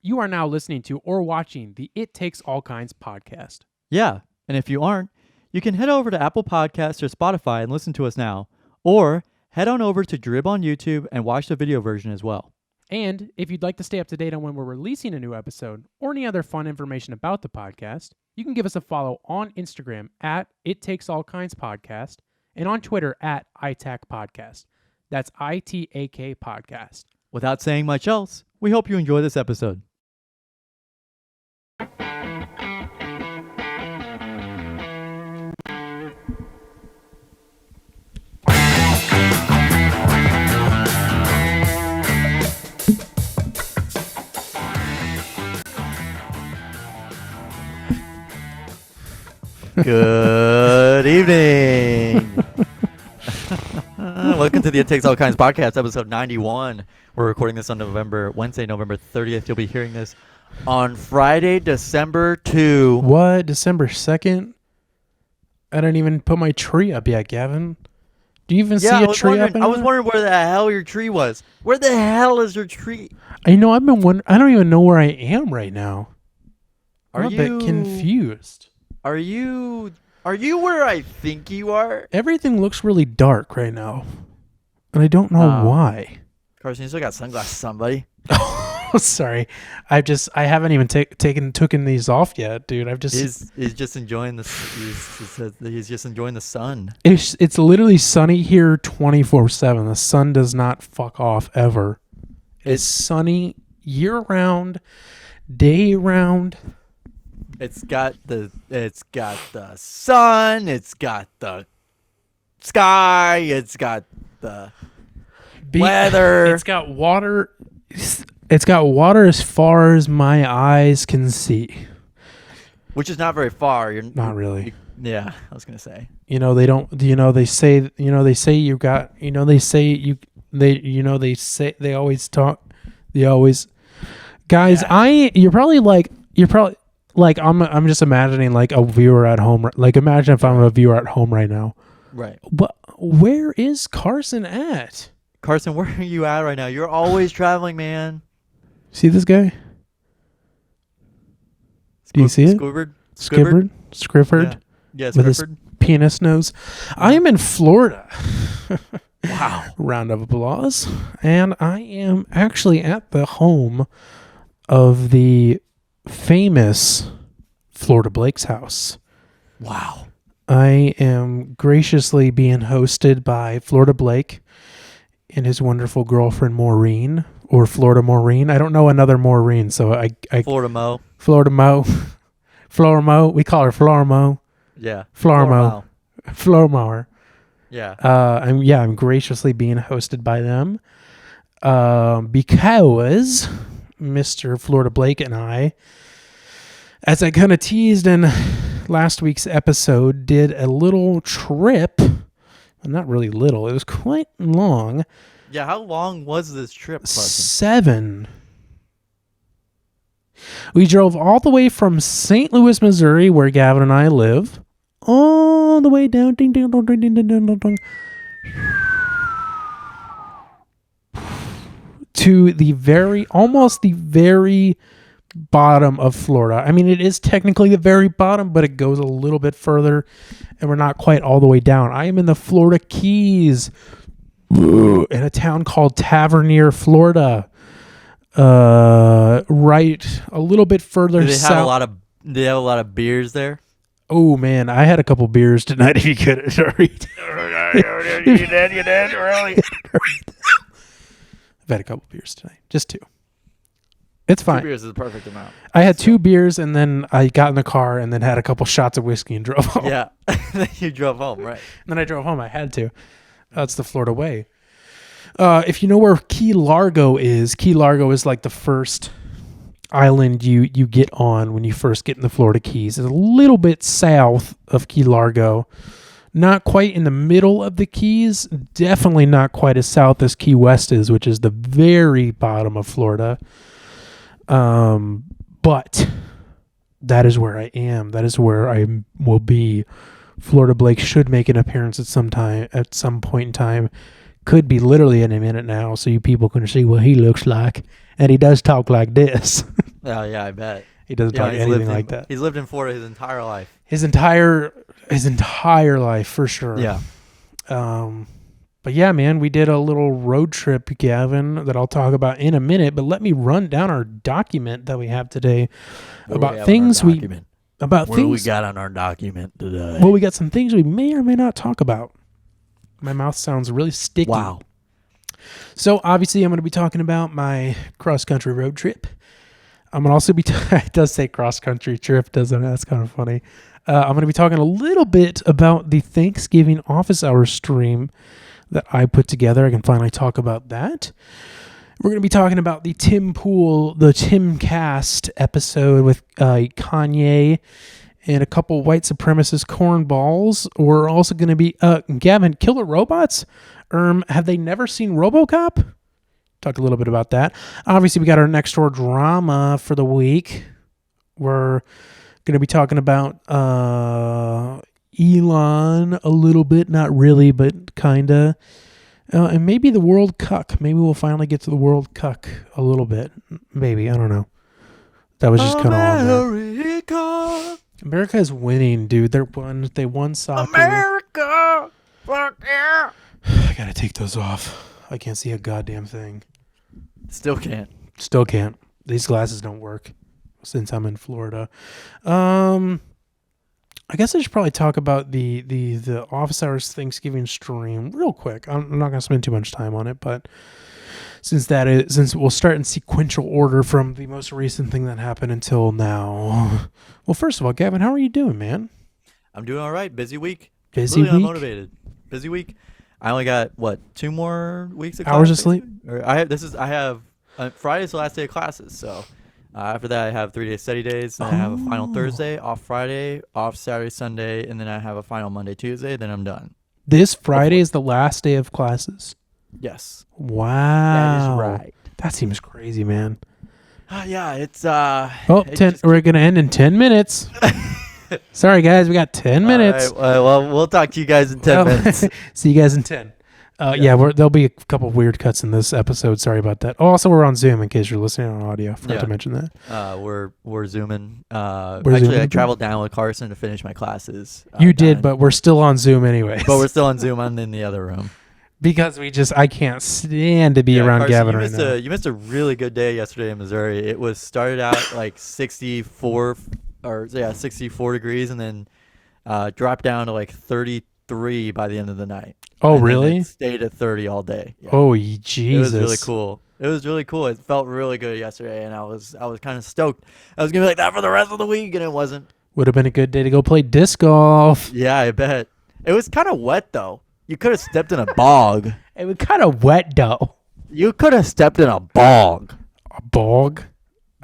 You are now listening to or watching the It Takes All Kinds podcast. Yeah, and if you aren't, you can head over to Apple Podcasts or Spotify and listen to us now. Or head on over to Drib on YouTube and watch the video version as well. And if you'd like to stay up to date on when we're releasing a new episode or any other fun information about the podcast, you can give us a follow on Instagram at It Takes All Kinds Podcast and on Twitter at ITAK Podcast. That's ITAK Podcast. Without saying much else, we hope you enjoy this episode. Good evening. Welcome to the It Takes All Kinds podcast, episode 91. We're recording this on Wednesday, November 30th. You'll be hearing this on Friday, December 2. What? December 2nd? I didn't even put my tree up yet, Gavin. Do you even see a tree up anywhere? I was wondering where the hell your tree was. Where the hell is your tree? I know, I've been wondering. I don't even know where I am right now. I'm a bit confused. Are you where I think you are? Everything looks really dark right now, and I don't know why. Carson, you still got sunglasses on, buddy. Oh, sorry. I haven't even taken these off yet, dude. He's just enjoying the he's just enjoying the sun. It's literally sunny here 24/7. The sun does not fuck off ever. It's sunny year round, day round. It's got the sun, it's got the sky, it's got the weather. It's got water. It's got water as far as my eyes can see. Which is not very far. You're not really. Yeah, I was gonna say. They always talk. Guys, yeah. You're probably like I'm just imagining like a viewer at home. Like imagine if I'm a viewer at home right now. Right. But where is Carson at? Carson, where are you at right now? You're always traveling, man. See this guy? Do you see it? Squibbard? Yeah, with his penis nose. I am in Florida. Wow. Round of applause. And I am actually at the home of the famous Florida Blake's house. Wow. I am graciously being hosted by Florida Blake and his wonderful girlfriend Maureen, or Florida Maureen. I don't know another Maureen, so I Florida Mo. Florida Mo. Florida Mo. We call her Florida Mo. Yeah. Florida Mo. Florida Mower. Yeah. I'm graciously being hosted by them. Because Mr. Florida Blake and I, as I kind of teased in last week's episode, did a little trip. Well, not really little. It was quite long. Yeah, how long was this trip, Carson? 7. We drove all the way from St. Louis, Missouri, where Gavin and I live, all the way down, ding, ding, ding, ding, ding, ding, ding, ding, to almost the very bottom of Florida. I mean, it is technically the very bottom, but it goes a little bit further, and we're not quite all the way down. I am in the Florida Keys, in a town called Tavernier, Florida. Right a little bit further south. Do they have a lot of beers there? Oh man, I had a couple beers tonight. If you could, sorry. I've had a couple beers tonight, just 2. It's fine. 2 beers is the perfect amount. I had 2 beers, and then I got in the car, and then had a couple shots of whiskey and drove home. Yeah, then you drove home, right? And then I drove home. I had to. That's the Florida way. If you know where Key Largo is like the first island you get on when you first get in the Florida Keys. It's a little bit south of Key Largo. Not quite in the middle of the Keys. Definitely not quite as south as Key West is, which is the very bottom of Florida. But that is where I am. That is where I will be. Florida Blake should make an appearance at some point in time. could be literally any minute now, so you people can see what he looks like. And he does talk like this. Oh yeah, I bet. He doesn't talk anything like that. He's lived in Florida his entire life. His entire life, for sure. Yeah. But yeah, man, we did a little road trip, Gavin, that I'll talk about in a minute. But let me run down our document that we have today about things we got on our document today. Well, we got some things we may or may not talk about. My mouth sounds really sticky. Wow. So obviously, I'm going to be talking about my cross country road trip. I'm going to also be. It does say cross country trip, doesn't it? That's kind of funny. I'm going to be talking a little bit about the Thanksgiving office hour stream that I put together. I can finally talk about that. We're going to be talking about the Tim Cast episode with Kanye and a couple white supremacist cornballs. We're also going to be, Gavin, killer robots? Have they never seen RoboCop? Talk a little bit about that. Obviously, we got our next door drama for the week. We're going to be talking about Elon a little bit, not really, but kinda, and maybe the World Cuck. Maybe we'll finally get to the World Cuck a little bit. Maybe, I don't know. That was just kind of on there. America is winning, dude. They won soccer. America, fuck yeah! I gotta take those off. I can't see a goddamn thing. Still can't. These glasses don't work since I'm in Florida. I guess I should probably talk about the office hours Thanksgiving stream real quick. I'm not going to spend too much time on it, but since we'll start in sequential order from the most recent thing that happened until now. Well, first of all, Gavin, how are you doing, man? I'm doing all right. Busy week. Busy really week? Unmotivated. Busy week. I only got 2 more weeks of hours class, of sleep. Friday's the last day of classes, so after that I have 3 days study days. Then I have a final Thursday, off Friday, off Saturday, Sunday, and then I have a final Monday, Tuesday. Then I'm done. This Friday is the last day of classes. Yes. Wow. That is right. That seems crazy, man. Yeah, it's we're gonna end in 10 minutes. Sorry, guys, we got 10 minutes. All right, well, we'll talk to you guys in 10 minutes. See you guys in 10. There'll be a couple of weird cuts in this episode. Sorry about that. Oh, also, we're on Zoom in case you're listening on audio. Forgot to mention that. We're Zooming. Zooming. I traveled down with Carson to finish my classes. You did, but we're still on Zoom anyways. But we're still on Zoom. I'm in the other room. Because I can't stand to be around Carson, Gavin right now. You missed a really good day yesterday in Missouri. It started out like 64 degrees, and then dropped down to like 33 by the end of the night. Oh, and really? It stayed at 30 all day. Yeah. Oh, Jesus! It was really cool. It felt really good yesterday, and I was kind of stoked. I was gonna be like that for the rest of the week, and it wasn't. Would have been a good day to go play disc golf. Yeah, I bet. It was kind of wet though. You could have stepped in a bog. It was kind of wet though. You could have stepped in a bog. A bog?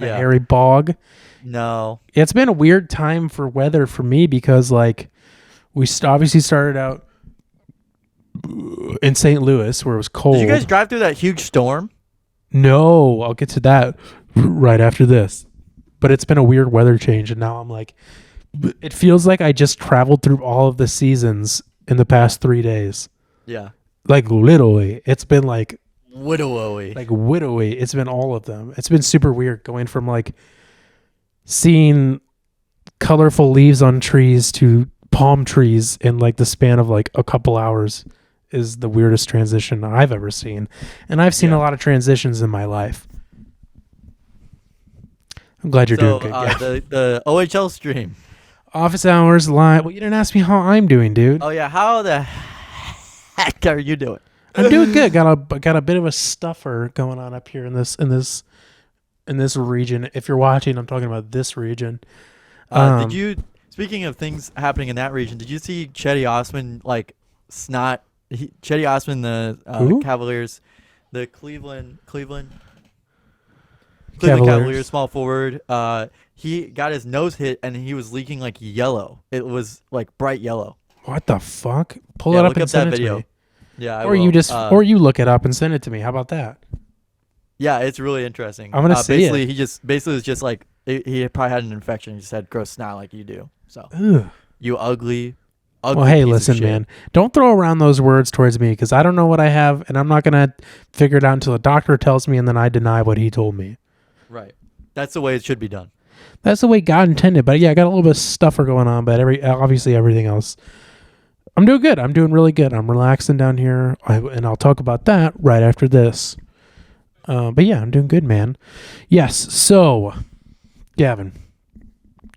Yeah. A hairy bog? No. It's been a weird time for weather for me because like we obviously started out in St. Louis where it was cold. Did you guys drive through that huge storm? No, I'll get to that right after this. But it's been a weird weather change, and now I'm like, it feels like I just traveled through all of the seasons in the past 3 days. Yeah. Like literally, it's been like widowy. It's been all of them. It's been super weird going from like seeing colorful leaves on trees to palm trees in like the span of like a couple hours is the weirdest transition I've ever seen. And I've seen a lot of transitions in my life. I'm glad you're doing good. The OHL stream. Office hours live. Well, you didn't ask me how I'm doing, dude. Oh yeah, how the heck are you doing? I'm doing good. Got a bit of a stuffer going on up here in this region. If you're watching, I'm talking about this region. Speaking of things happening in that region, did you see Chetty Osman Chetty Osman, the Cavaliers, the Cleveland Cavaliers small forward. He got his nose hit and he was leaking like yellow. It was like bright yellow. What the fuck? Pull it up and send it to me. Yeah, or you look it up and send it to me. How about that? Yeah, it's really interesting. I'm gonna see it. He basically was just like he probably had an infection. He just had gross snot like you do. So Ugh. you ugly ugly Well, hey, piece of listen, shit. man. Don't throw around those words towards me because I don't know what I have, and I'm not gonna figure it out until the doctor tells me, and then I deny what he told me. Right. That's the way it should be done. That's the way God intended. But yeah, I got a little bit of stuffer going on, but obviously everything else, I'm doing good. I'm doing really good. I'm relaxing down here, and I'll talk about that right after this. But yeah, I'm doing good, man. Yes. So, Gavin.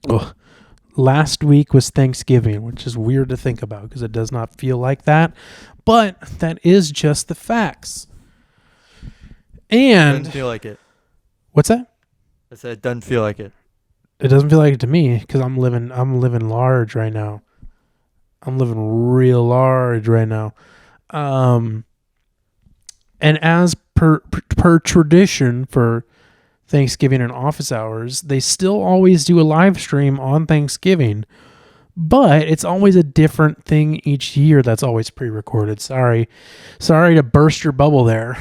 Ugh. Last week was Thanksgiving, which is weird to think about because it does not feel like that. But that is just the facts. And Doesn't feel like it. what's that? I said it doesn't feel like it. It doesn't feel like it to me because I'm living large right now. I'm living real large right now. And as per tradition for Thanksgiving and office hours, they still always do a live stream on Thanksgiving, but it's always a different thing each year that's always pre-recorded. Sorry to burst your bubble there.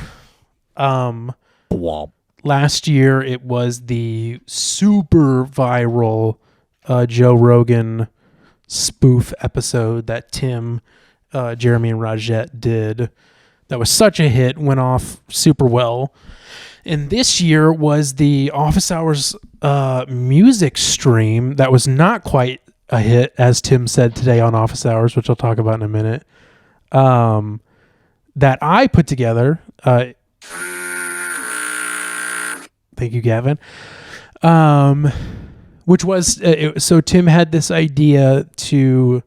Last year it was the super viral Joe Rogan spoof episode that Tim, Jeremy, and Rajette did. That was such a hit, went off super well. And this year was the office hours music stream that was not quite a hit, as Tim said today on office hours, which I'll talk about in a minute, that I put together. Thank you, Gavin. Which was, so Tim had this idea to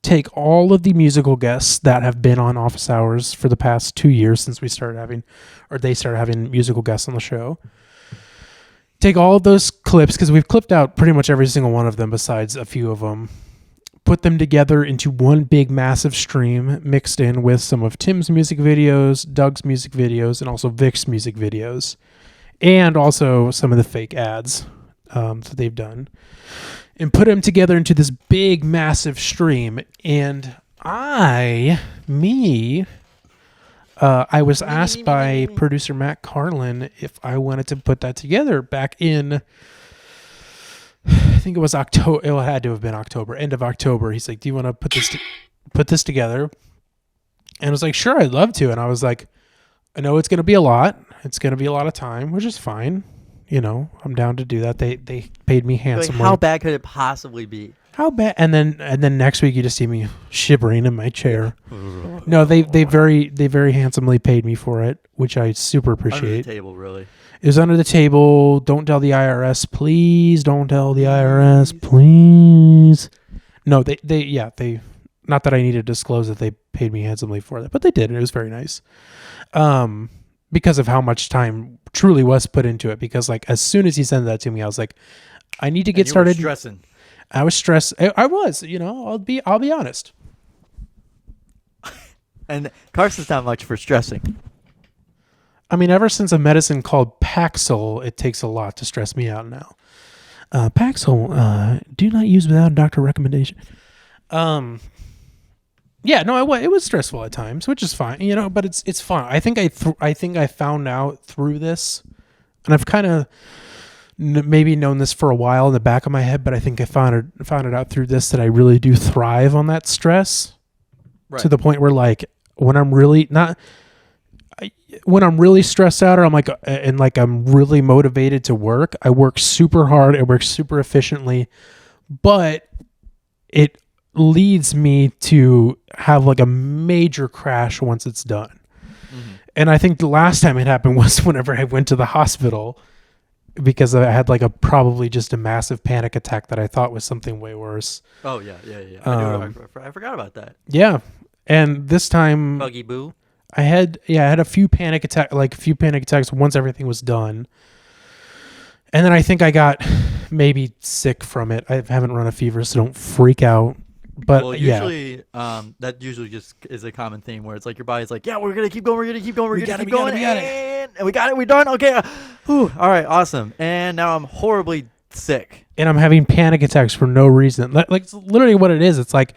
take all of the musical guests that have been on office hours for the past 2 years since they started having musical guests on the show. Take all of those clips, because we've clipped out pretty much every single one of them besides a few of them, put them together into one big massive stream mixed in with some of Tim's music videos, Doug's music videos, and also Vic's music videos, and also some of the fake ads that they've done, and put them together into this big massive stream. And I was asked by producer Matt Carlin if I wanted to put that together back in, I think it was October. It had to have been October, end of October. He's like, do you want to put this together? And I was like, sure, I'd love to. And I was like, I know it's going to be a lot. It's going to be a lot of time, which is fine. You know, I'm down to do that. They paid me handsomely. Like, how bad could it possibly be? How bad? And then next week you just see me shivering in my chair. No, they very handsomely paid me for it, which I super appreciate. Under the table, really. It was under the table. Don't tell the IRS, please. Don't tell the IRS, please. No, they. Not that I need to disclose that they paid me handsomely for that, but they did, and it was very nice. Because of how much time truly was put into it. Because like as soon as he sent that to me, I was like, I need to get started. Stressing. I was stressed. I was, you know, I'll be honest. And Carson's not much for stressing. I mean, ever since a medicine called Paxil, it takes a lot to stress me out now. Paxil, do not use without a doctor recommendation. Yeah, no, it was stressful at times, which is fine, you know, but it's fun. I think I found out through this, and I've kind of maybe known this for a while in the back of my head, but I think I found it out through this that I really do thrive on that stress, right, to the point where like when I'm really stressed out, or I'm really motivated to work, I work super hard, I work super efficiently, but it leads me to have like a major crash once it's done. Mm-hmm. And I think the last time it happened was whenever I went to the hospital because I had like probably just a massive panic attack that I thought was something way worse. Oh yeah. I forgot about that. Yeah. And this time Buggy Boo. I had a few panic attacks once everything was done. And then I think I got maybe sick from it. I haven't run a fever, so don't freak out. But well, usually, that usually just is a common theme where it's like your body's like, yeah, we're gonna keep going, we got it, and we got it, we're done. Okay, all right, awesome. And now I'm horribly sick, and I'm having panic attacks for no reason. Like it's literally what it is. It's like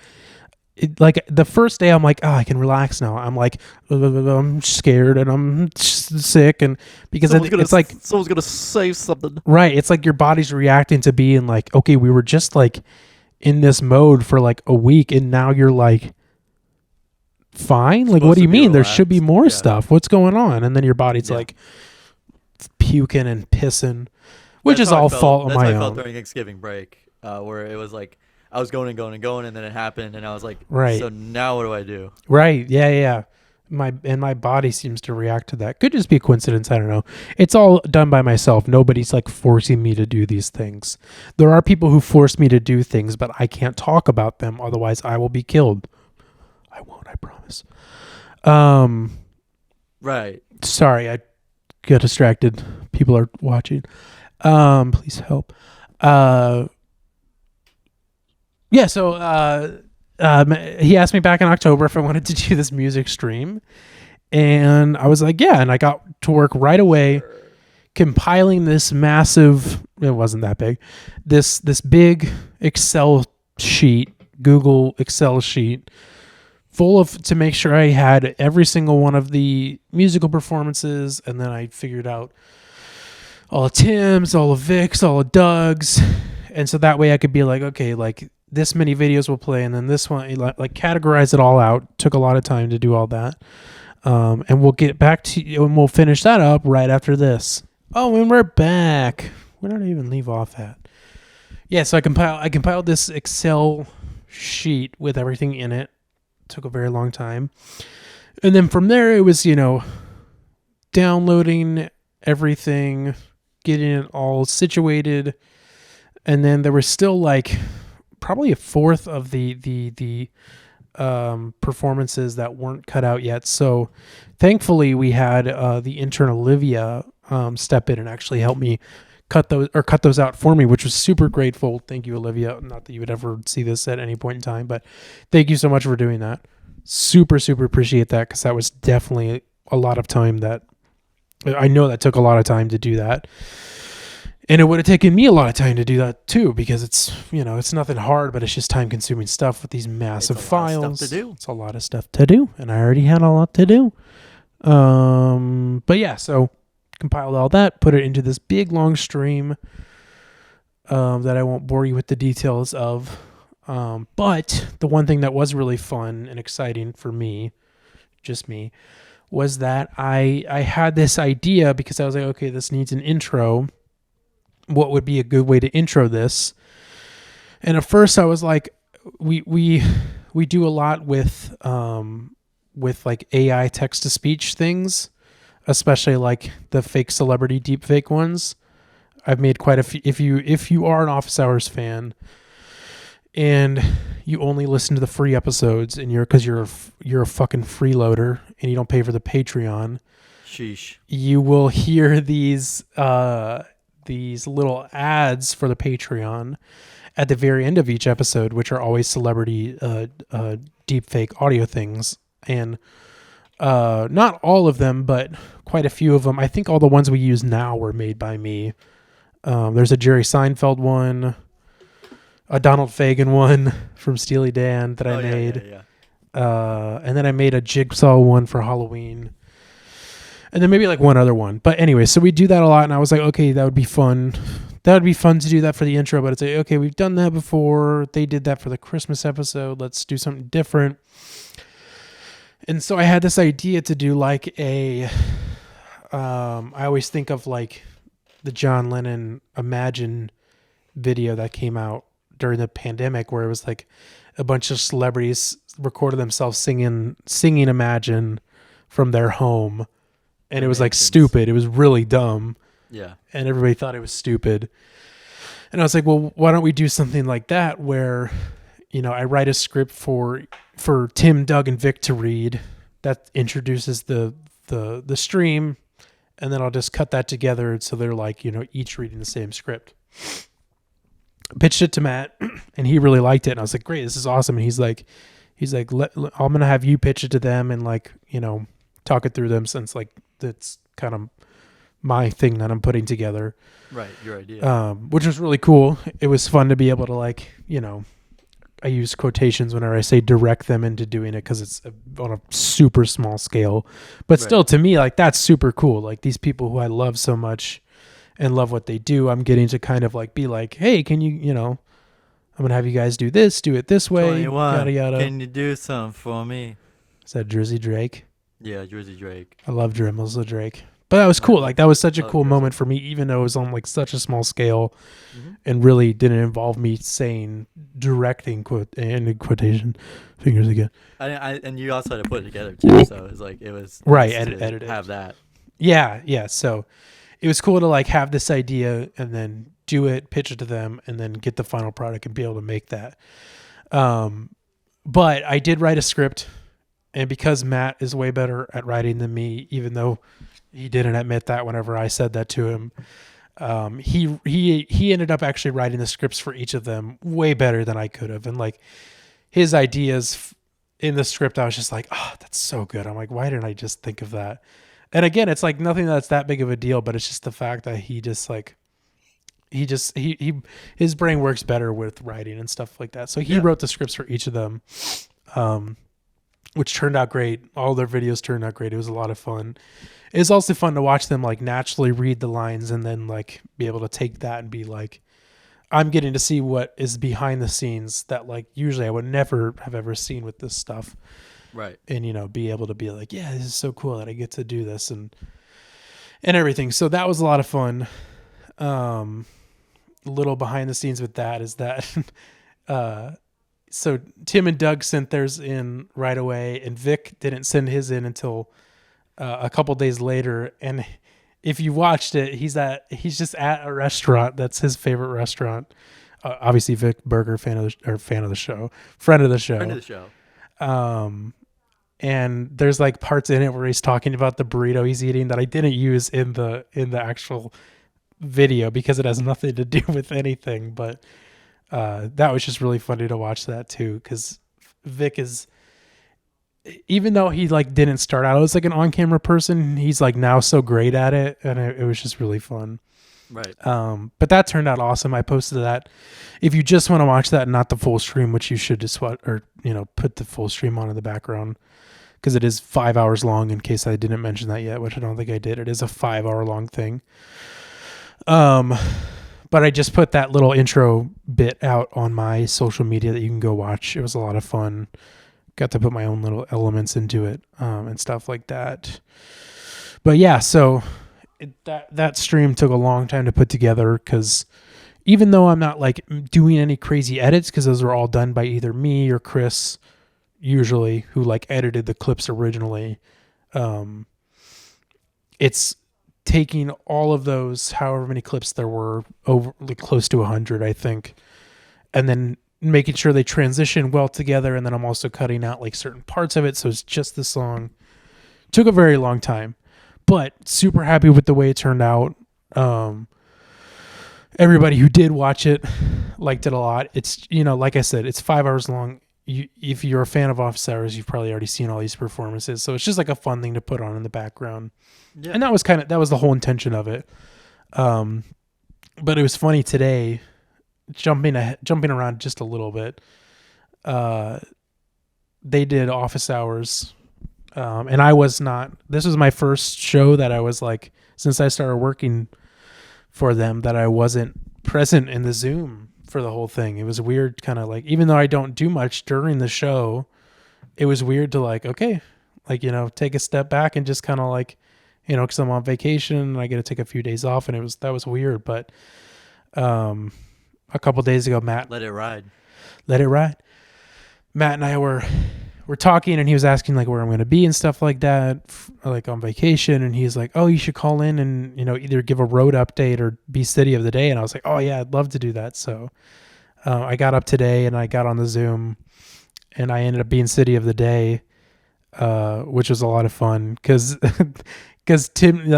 the first day I'm like, oh, I can relax now. I'm like, I'm scared and I'm sick, and because it's like someone's gonna say something. Right. It's like your body's reacting to being like, okay, we were just like in this mode for like a week, and now you're like fine. Like, what do you mean? There should be more stuff. What's going on? And then your body's like puking and pissing, which is all fault of my own. That's how I felt during Thanksgiving break, where it was like I was going and going and going, and then it happened, and I was like, right. So now what do I do? Right. Yeah. My body seems to react to that. Could just be a coincidence. I don't know. It's all done by myself. Nobody's like forcing me to do these things. There are people who force me to do things, but I can't talk about them. Otherwise, I will be killed. I won't. I promise. Right. Sorry, I got distracted. People are watching. Please help. Yeah. So, he asked me back in October if I wanted to do this music stream, and I was like, yeah. And I got to work right away compiling this massive, it wasn't that big, this big Excel sheet, Google Excel sheet full of, to make sure I had every single one of the musical performances. And then I figured out all of Tim's, all of Vic's, all of Doug's. And so that way I could be like, okay, like this many videos will play, and then this one, like categorize it all out. Took a lot of time to do all that. And we'll get back to you, and we'll finish that up right after this. Oh, and we're back. Where did I even leave off at? Yeah, so I compiled this Excel sheet with everything in it. Took a very long time. And then from there it was, downloading everything, getting it all situated. And then there was still like probably a fourth of the performances that weren't cut out yet. So thankfully we had the intern Olivia step in and actually help me cut those out for me, which was super grateful. Thank you, Olivia. Not that you would ever see this at any point in time, but thank you so much for doing that. Super, super appreciate that, because that was definitely a lot of time. That I know that took a lot of time to do that. And it would have taken me a lot of time to do that too, because it's, it's nothing hard, but it's just time consuming stuff with these massive files. It's a lot of stuff to do. And I already had a lot to do. But yeah, so compiled all that, put it into this big long stream, that I won't bore you with the details of. But the one thing that was really fun and exciting for me, just me, was that I had this idea, because I was like, okay, this needs an intro. What would be a good way to intro this? And at first I was like, we do a lot with like AI text to speech things, especially like the fake celebrity deepfake ones. I've made quite a few. If you are an Office Hours fan and you only listen to the free episodes, and you're a fucking freeloader and you don't pay for the Patreon, sheesh, you will hear these little ads for the Patreon at the very end of each episode, which are always celebrity deepfake audio things. And not all of them, but quite a few of them. I think all the ones we use now were made by me. There's a Jerry Seinfeld one, a Donald Fagen one from Steely Dan that I made. Yeah. And then I made a Jigsaw one for Halloween. And then maybe like one other one. But anyway, so we do that a lot. And I was like, okay, that would be fun. That would be fun to do that for the intro. But it's like, okay, we've done that before. They did that for the Christmas episode. Let's do something different. And so I had this idea to do like I always think of like the John Lennon Imagine video that came out during the pandemic, where it was like a bunch of celebrities recorded themselves singing Imagine from their home. And it was like stupid. It was really dumb. Yeah. And everybody thought it was stupid. And I was like, well, why don't we do something like that, where, I write a script for Tim, Doug, and Vic to read that introduces the stream, and then I'll just cut that together so they're like, each reading the same script. Pitched it to Matt, and he really liked it. And I was like, great, this is awesome. And he's like, I'm going to have you pitch it to them and like, talk it through them, since like that's kind of my thing that I'm putting together. Right, your idea. Which was really cool. It was fun to be able to like, I use quotations whenever I say direct them into doing it, because it's on a super small scale. But still, to me, like that's super cool. Like these people who I love so much and love what they do, I'm getting to kind of like be like, hey, can you, I'm gonna have you guys do this, do it this way, 21. yada yada. Can you do something for me? Is that Jersey Drake? Yeah, Jersey Drake. I love Dremels of Drake. But that was cool. Like that was such a love cool Jersey. moment for me, even though it was on like such a small scale Mm-hmm. and really didn't involve me saying directing quote and in quotation fingers again. And you also had to put it together too, so it was like it was Right, nice to edit it. have that. Yeah. So it was cool to like have this idea and then do it, pitch it to them, and then get the final product and be able to make that. But I did write a script, and because Matt is way better at writing than me, even though he didn't admit that whenever I said that to him, he ended up actually writing the scripts for each of them way better than I could have. And like his ideas in the script, I was just like, oh, that's so good. I'm like, why didn't I just think of that? And again, it's like nothing that's that big of a deal, but it's just the fact that he just like, his brain works better with writing and stuff like that. So he wrote the scripts for each of them, which turned out great. All their videos turned out great. It was a lot of fun. It was also fun to watch them like naturally read the lines and then like be able to take that and be like, I'm getting to see what is behind the scenes that like usually I would never have ever seen with this stuff. Right. And, you know, be able to be like, yeah, this is so cool that I get to do this and everything. So that was a lot of fun. Little behind the scenes with that is that, so Tim and Doug sent theirs in right away and Vic didn't send his in until, a couple days later. And if you watched it, he's just at a restaurant. That's his favorite restaurant. Obviously Vic Berger, friend of the show. Friend of the show. And there's like parts in it where he's talking about the burrito he's eating that I didn't use in the actual video because it has nothing to do with anything. But that was just really funny to watch that too, because Vic is, even though he like didn't start out as like an on-camera person, he's like now so great at it, and it was just really fun. Right. But that turned out awesome. I posted that. If you just want to watch that, not the full stream, which you should just watch, or put the full stream on in the background, because it is 5 hours long. In case I didn't mention that yet, which I don't think I did. It is a 5 hour long thing. But I just put that little intro bit out on my social media that you can go watch. It was a lot of fun. Got to put my own little elements into it, and stuff like that. But yeah, so that stream took a long time to put together, because even though I'm not like doing any crazy edits, because those were all done by either me or Chris, usually, who like edited the clips originally, it's taking all of those, however many clips there were, over like close to 100, I think, and then making sure they transition well together. And then I'm also cutting out like certain parts of it, so it's just the song. Took a very long time, but super happy with the way it turned out. Everybody who did watch it liked it a lot. It's, like I said, it's 5 hours long. If you're a fan of Office Hours, you've probably already seen all these performances, so it's just like a fun thing to put on in the background. Yeah. And that was the whole intention of it. But it was funny today, jumping around just a little bit. They did Office Hours, and I was not. This was my first show that I was like, since I started working for them, that I wasn't present in the Zoom for the whole thing. It was weird, kind of like, even though I don't do much during the show, it was weird to like, okay, like, take a step back and just kind of like, because I'm on vacation and I get to take a few days off, and that was weird. But a couple days ago, Matt, let it ride. Matt and I were talking, and he was asking like where I'm going to be and stuff like that, like on vacation. And he's like, oh, you should call in and, either give a road update or be city of the day. And I was like, oh yeah, I'd love to do that. So I got up today and I got on the Zoom, and I ended up being city of the day, which was a lot of fun because Tim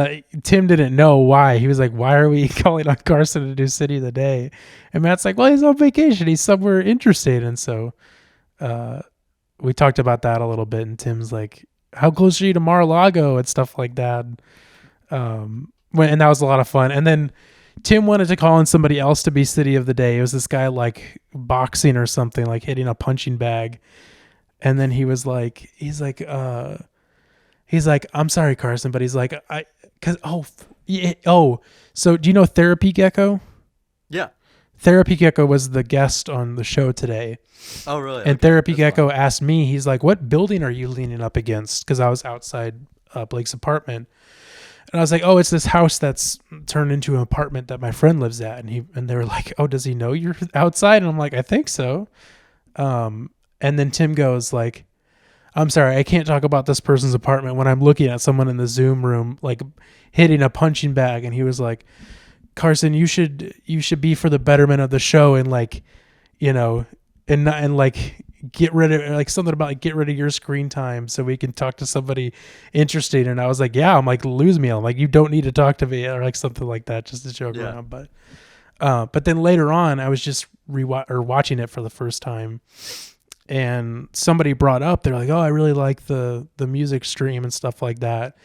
didn't know why. He was like, why are we calling on Carson to do city of the day? And Matt's like, well, he's on vacation. He's somewhere interested. And so we talked about that a little bit, and Tim's like, how close are you to Mar-a-Lago and stuff like that. And that was a lot of fun. And then Tim wanted to call in somebody else to be city of the day. It was this guy like boxing or something, like hitting a punching bag. And then he's like, I'm sorry, Carson, but he's like, so do you know Therapy Gecko? Yeah. Therapy Gecko was the guest on the show today. Oh, really? And Okay, Therapy that's Gecko fine. asked me, he's like, what building are you leaning up against? Because I was outside Blake's apartment. And I was like, oh, it's this house that's turned into an apartment that my friend lives at. And they were like, oh, does he know you're outside? And I'm like, I think so. And then Tim goes like, I'm sorry, I can't talk about this person's apartment when I'm looking at someone in the Zoom room, like hitting a punching bag. And he was like, Carson, you should be for the betterment of the show and like, you know, and like get rid of like something about like get rid of your screen time so we can talk to somebody interesting. And I was like, yeah, I'm like, lose me. I'm like, you don't need to talk to me or like something like that, just to joke Yeah. around. But then later on, I was just watching it for the first time, and somebody brought up, they're like, oh, I really like the music stream and stuff like that.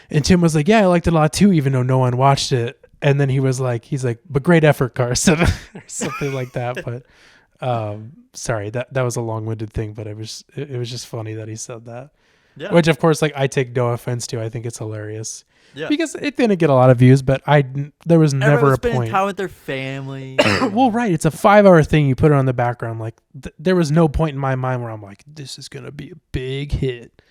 And Tim was like, yeah, I liked it a lot too, even though no one watched it. And then he's like, but great effort, Carson, or something like that. But sorry, that was a long-winded thing, but it was just funny that he said that. Yeah. Which of course, like, I take no offense to. I think it's hilarious. Yeah. Because it didn't get a lot of views, but there was never Everyone's a spending point. time with their family. Well, right, it's a 5-hour thing. You put it on the background. Like there was no point in my mind where I'm like, this is gonna be a big hit.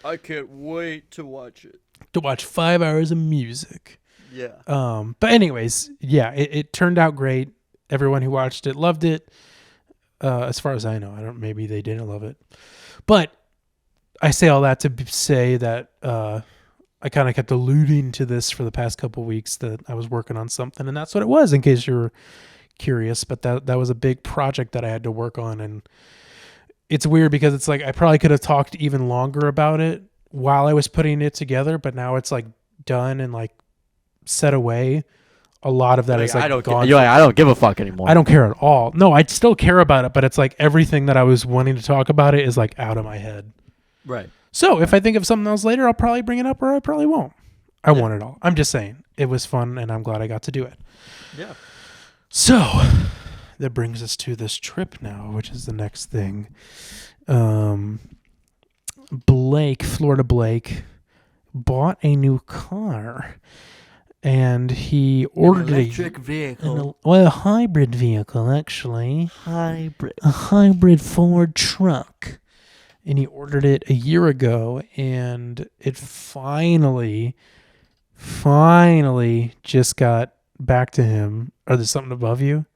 I can't wait to watch it. To watch 5 hours of music. Yeah. But anyways, yeah, it turned out great. Everyone who watched it loved it. As far as I know, maybe they didn't love it, but I say all that to say that I kind of kept alluding to this for the past couple of weeks that I was working on something, and that's what it was. In case you're curious, but that was a big project that I had to work on, and it's weird because it's like I probably could have talked even longer about it while I was putting it together, but now it's like done and like set away. A lot of that is like gone. I don't give a fuck anymore. I don't care at all. No, I still care about it, but it's like everything that I was wanting to talk about it is like out of my head. Right. So if I think of something else later, I'll probably bring it up, or I probably won't. I want it all. I'm just saying it was fun, and I'm glad I got to do it. Yeah. So that brings us to this trip now, which is the next thing. Florida Blake, bought a new car, and he ordered An electric vehicle. a hybrid vehicle, actually. Hybrid. A hybrid Ford truck. And he ordered it a year ago, and it finally just got back to him. Are there something above you?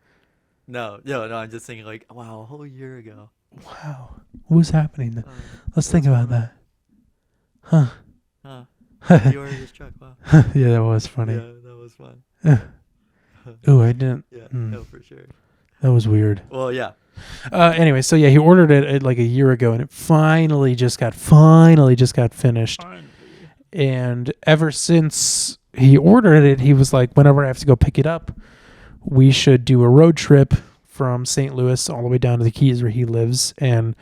No, I'm just thinking like, wow, a whole year ago. Wow. What was happening? Let's think about that. Huh. You ordered this truck, wow. Yeah, that was funny. Yeah, that was fun. Oh, I didn't. Yeah, Mm. no, for sure. That was weird. Well, yeah. Anyway, so yeah, he ordered it like a year ago, and it finally just got finished. And ever since he ordered it, he was like, whenever I have to go pick it up, we should do a road trip from St. Louis all the way down to the Keys where he lives, and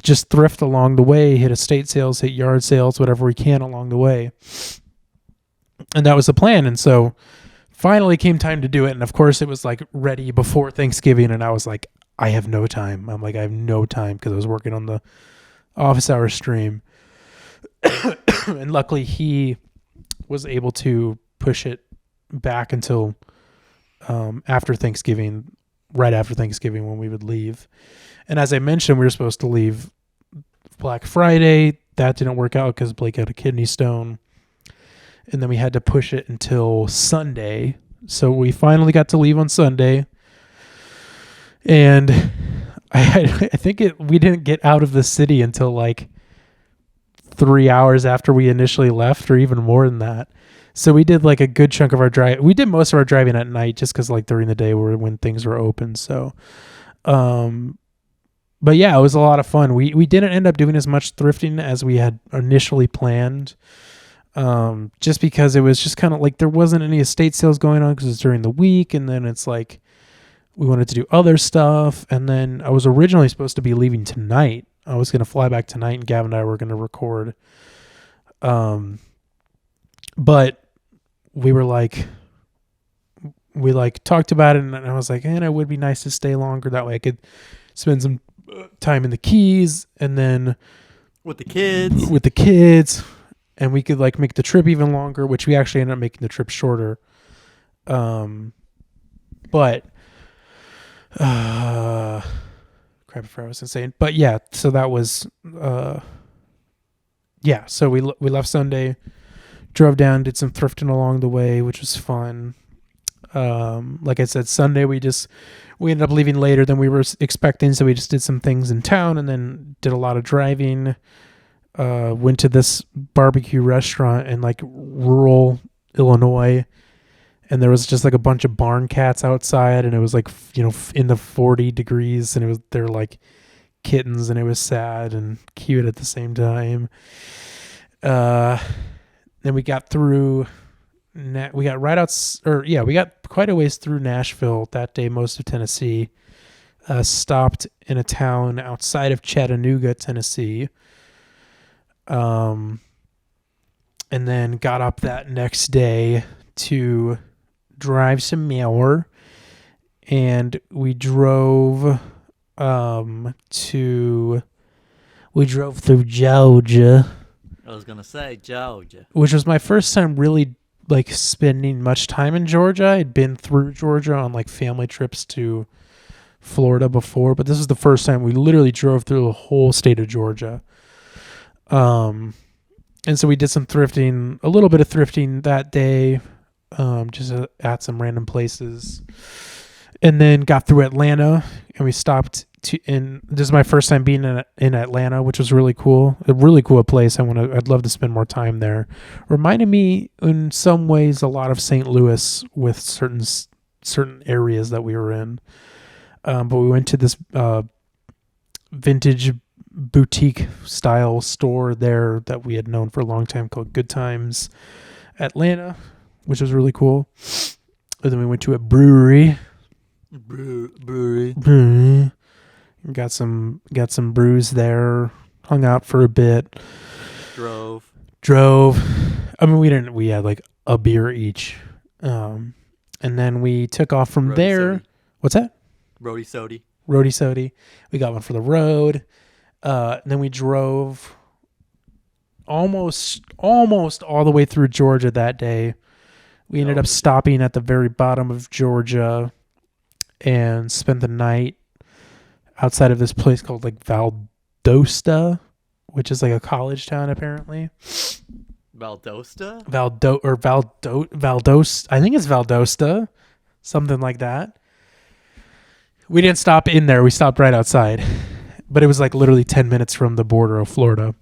just thrift along the way, hit estate sales, hit yard sales, whatever we can along the way. And that was the plan. And so finally came time to do it. And of course it was like ready before Thanksgiving. And I was like, I have no time. I'm like, I have no time because I was working on the office hour stream. And luckily he was able to push it back until after Thanksgiving, right after Thanksgiving when we would leave. And as I mentioned, we were supposed to leave Black Friday. That didn't work out because Blake had a kidney stone. And then we had to push it until Sunday. So we finally got to leave on Sunday. And I think we didn't get out of the city until like 3 hours after we initially left, or even more than that. So we did like a good chunk of our drive. We did most of our driving at night just because like during the day were when things were open. So, but yeah, it was a lot of fun. We didn't end up doing as much thrifting as we had initially planned. Just because it was just kind of like there wasn't any estate sales going on because it's during the week. And then it's like we wanted to do other stuff. And then I was originally supposed to be leaving tonight. I was going to fly back tonight, and Gavin and I were going to record. But we were like, talked about it, and I was like, it would be nice to stay longer. That way I could spend some time in the Keys, and then with the kids, and we could like make the trip even longer, which we actually ended up making the trip shorter. But Crap, I forgot what I was saying. But yeah, so that was yeah. So we left Sunday, drove down, did some thrifting along the way, which was fun. Like I said, Sunday we ended up leaving later than we were expecting, so we just did some things in town and then did a lot of driving. Went to this barbecue restaurant in like rural Illinois, and there was just like a bunch of barn cats outside, and it was like in the 40 degrees, and they're like kittens, and it was sad and cute at the same time. Then we got through. We got we got quite a ways through Nashville that day. Most of Tennessee. Stopped in a town outside of Chattanooga, Tennessee. And then got up that next day to drive some more, and we drove through Georgia. I was gonna say Georgia, which was my first time really like spending much time in Georgia. I'd been through Georgia on like family trips to Florida before, but this is the first time we literally drove through the whole state of Georgia. And so we did some thrifting, a little bit of thrifting that day, just at some random places, and then got through Atlanta, and we stopped this is my first time being in Atlanta, which was really cool. A really cool place. I'd love to spend more time there. Reminded me in some ways a lot of St. Louis with certain areas that we were in. But we went to this vintage boutique style store there that we had known for a long time called Good Times Atlanta, which was really cool. And then we went to a brewery. Got some brews there. Hung out for a bit. Drove. I mean, we had like a beer each. And then we took off from there. Sody. What's that? Roadie Sody. We got one for the road. Then we drove almost all the way through Georgia that day. We ended up stopping at the very bottom of Georgia and spent the night outside of this place called like Valdosta, which is like a college town apparently. Valdosta? Valdos. I think it's Valdosta, something like that. We didn't stop in there. We stopped right outside, but it was like literally 10 minutes from the border of Florida.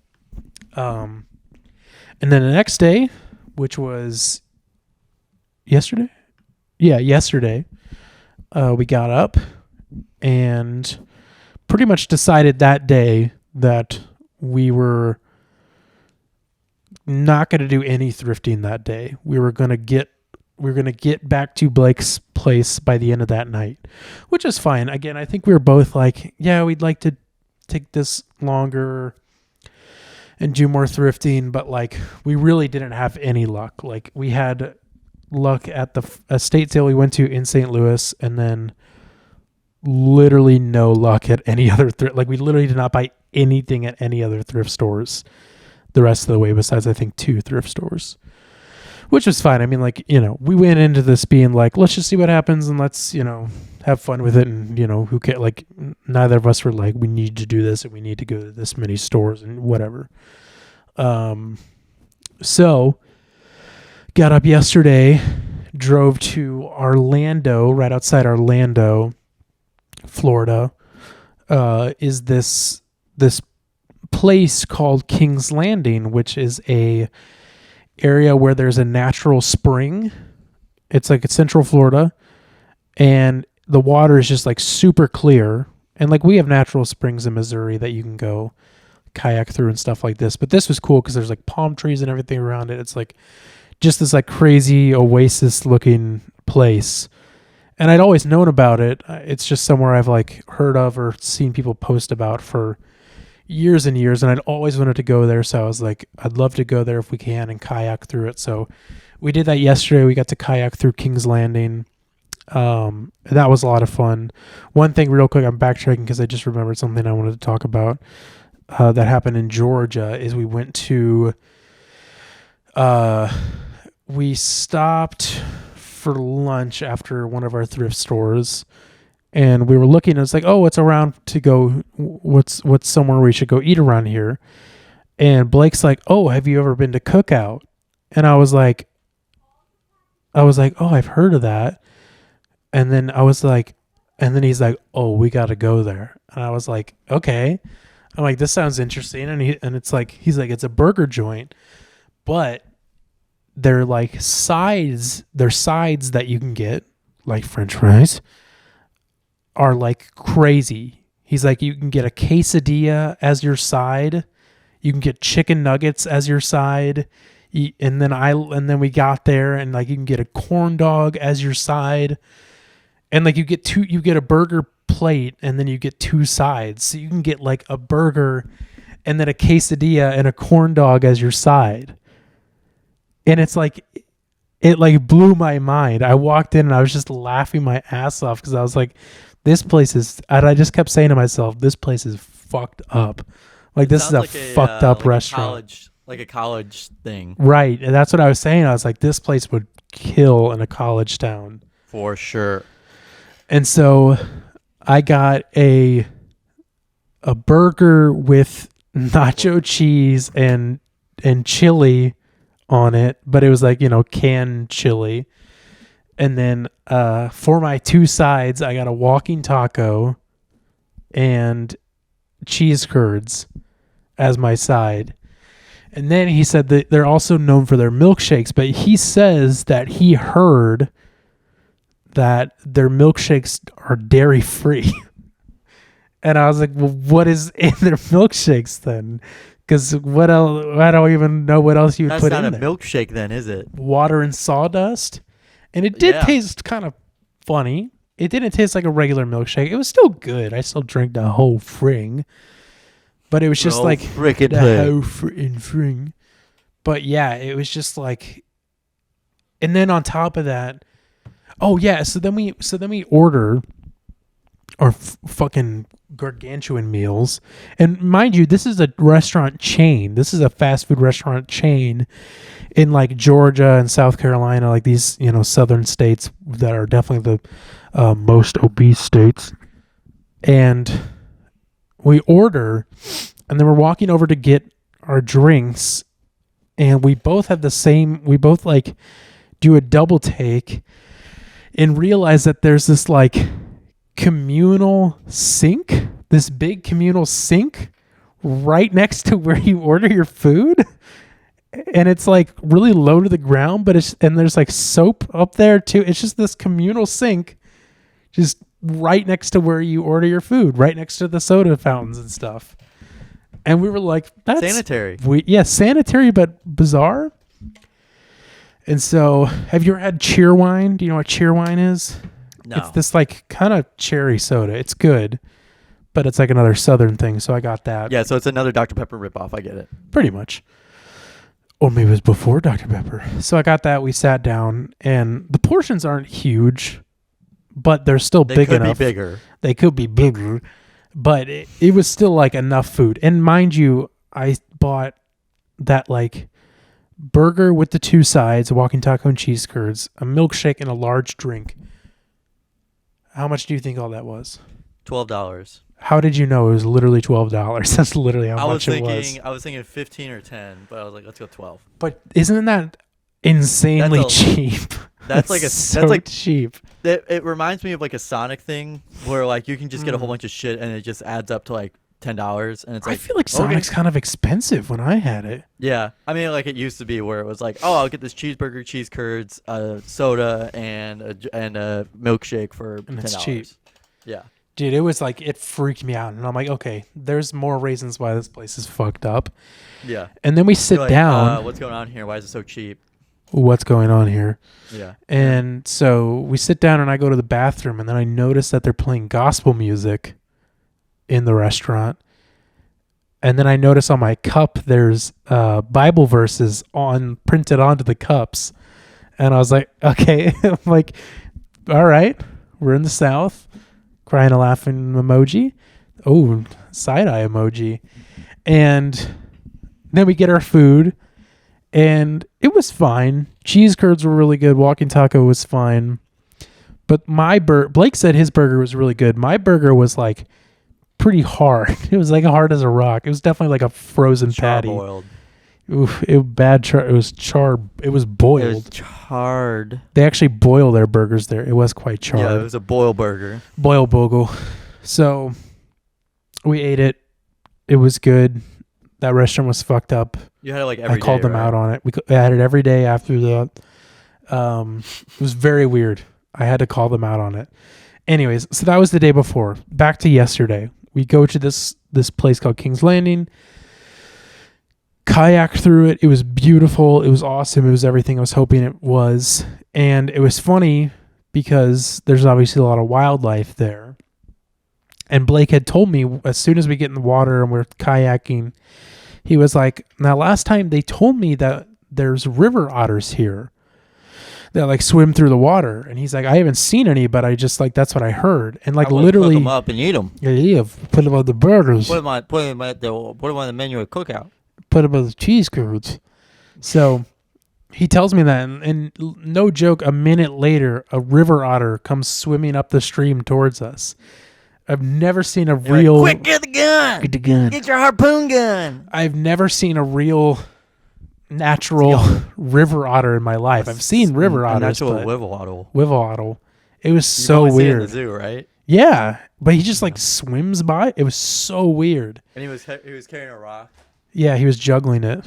And then the next day, which was yesterday. Yeah, yesterday. We got up and pretty much decided that day that we were not going to do any thrifting that day. We were going to get back to Blake's place by the end of that night, which is fine. Again, I think we were both like, yeah, we'd like to take this longer and do more thrifting, but like we really didn't have any luck. Like we had luck at the estate sale we went to in St. Louis, and then literally no luck at any other like we literally did not buy anything at any other thrift stores the rest of the way, besides I think 2 thrift stores, which was fine. I mean, like, we went into this being like, let's just see what happens and let's, have fun with it. And, who cares? Like, neither of us were like, we need to do this and we need to go to this many stores and whatever. So got up yesterday, drove to Orlando, right outside Orlando, Florida. Is this place called King's Landing, which is a area where there's a natural spring. It's like it's Central Florida, and the water is just like super clear. And like we have natural springs in Missouri that you can go kayak through and stuff like this. But this was cool because there's like palm trees and everything around it. It's like just this like crazy oasis looking place. And I'd always known about it. It's just somewhere I've like heard of or seen people post about for years and years, and I'd always wanted to go there. So I was like, I'd love to go there if we can and kayak through it. So we did that yesterday. We got to kayak through King's Landing. And that was a lot of fun. One thing real quick, I'm backtracking because I just remembered something I wanted to talk about that happened in Georgia is we went to, we stopped for lunch after one of our thrift stores, and we were looking. And it's like, oh, what's around to go? What's somewhere we should go eat around here? And Blake's like, oh, have you ever been to Cookout? And I was like, oh, I've heard of that. And then he's like, oh, we got to go there. And I was like, okay. I'm like, this sounds interesting. And he's like, it's a burger joint, but they're like sides that you can get, like French fries, are like crazy. He's like, you can get a quesadilla as your side. You can get chicken nuggets as your side. And then we got there, and like you can get a corn dog as your side. And like you get a burger plate, and then you get 2 sides. So you can get like a burger and then a quesadilla and a corn dog as your side. And it's like, it like blew my mind. I walked in and I was just laughing my ass off because I was like, this place is, and I just kept saying to myself, this place is fucked up. Like, this is a fucked up restaurant. Like a college thing. Right. And that's what I was saying. I was like, this place would kill in a college town. For sure. And so I got a burger with nacho cheese and chili on it, but it was like, canned chili. And then for my 2 sides, I got a walking taco and cheese curds as my side. And then he said that they're also known for their milkshakes, but he says that he heard that their milkshakes are dairy free. And I was like, well, what is in their milkshakes then? Because what else? I don't even know what else you would put in there. That's not a milkshake then, is it? Water and sawdust. And it did taste kind of funny. It didn't taste like a regular milkshake. It was still good. I still drank the whole fring. But it was just like the whole fring. But yeah, it was just like, and then on top of that, oh yeah, so then we order our fucking gargantuan meals. And mind you, this is a restaurant chain. This is a fast food restaurant chain in like Georgia and South Carolina, like these, southern states that are definitely the most obese states. And we order, and then we're walking over to get our drinks, and we both like do a double take and realize that there's this like communal sink, this big communal sink right next to where you order your food. And it's like really low to the ground, but there's like soap up there too. It's just this communal sink just right next to where you order your food, right next to the soda fountains and stuff. And we were like, that's sanitary. Sanitary, but bizarre. And so, have you ever had cheer wine? Do you know what cheer wine is? No. It's this like kind of cherry soda. It's good, but it's like another southern thing. So I got that. Yeah, so it's another Dr. Pepper ripoff. I get it. Pretty much. Or maybe it was before Dr. Pepper. So I got that. We sat down, and the portions aren't huge, but they're still big enough. They could be bigger, but it was still like enough food. And mind you, I bought that like burger with the 2 sides, a walking taco and cheese curds, a milkshake, and a large drink. How much do you think all that was? $12. How did you know it was literally $12? That's literally how much it was. I was thinking 15 or 10, but I was like, let's go 12. But isn't that insanely cheap? That's like cheap. It reminds me of like a Sonic thing where like you can just get a whole bunch of shit and it just adds up to like $10, and it's like, I feel like Sonic's kind of expensive when I had it. Yeah, I mean, like it used to be where it was like, oh, I'll get this cheeseburger, cheese curds, a soda, and a milkshake for $10. It's cheap. Yeah. Dude, it was like, it freaked me out. And I'm like, okay, there's more reasons why this place is fucked up. Yeah. And then we sit down. What's going on here? Why is it so cheap? What's going on here? Yeah. And so we sit down, and I go to the bathroom, and then I notice that they're playing gospel music in the restaurant. And then I notice on my cup, there's Bible verses printed onto the cups. And I was like, okay. I'm like, all right, we're in the South. Crying and laughing emoji. Oh, side-eye emoji. And then we get our food, and it was fine. Cheese curds were really good. Walking taco was fine. But Blake said his burger was really good. My burger was like pretty hard. It was like hard as a rock. It was definitely like a frozen patty. Char-boiled. Oof, it was charred. It was boiled. It was charred. They actually boil their burgers there. It was quite charred. Yeah, it was a boil burger. Boil bogle. So we ate it. It was good. That restaurant was fucked up. You had it like every day, I called them right? out on it. I had it every day after that. It was very weird. I had to call them out on it. Anyways, so that was the day before. Back to yesterday. We go to this place called King's Landing. Kayak through it. It was beautiful. It was awesome. It was everything I was hoping it was. And it was funny because there's obviously a lot of wildlife there. And Blake had told me as soon as we get in the water and we're kayaking, he was like, now last time they told me that there's river otters here that like swim through the water. And he's like, I haven't seen any, but I just like, that's what I heard. And like literally cook them up and eat them. Yeah, put them on the burgers. Put them on the menu at cookout. Put them on the cheese curds. So he tells me that, and no joke, a minute later, a river otter comes swimming up the stream towards us. I've never seen a real... Quick, get the gun! Get the gun. Get your harpoon gun! I've never seen a real natural river otter in my life. I've seen river otters, natural but... wivel otter. It was so You've only seen it in weird. the zoo, right? Yeah, but he just like swims by. It was so weird. And he was carrying a rock. Yeah, he was juggling it.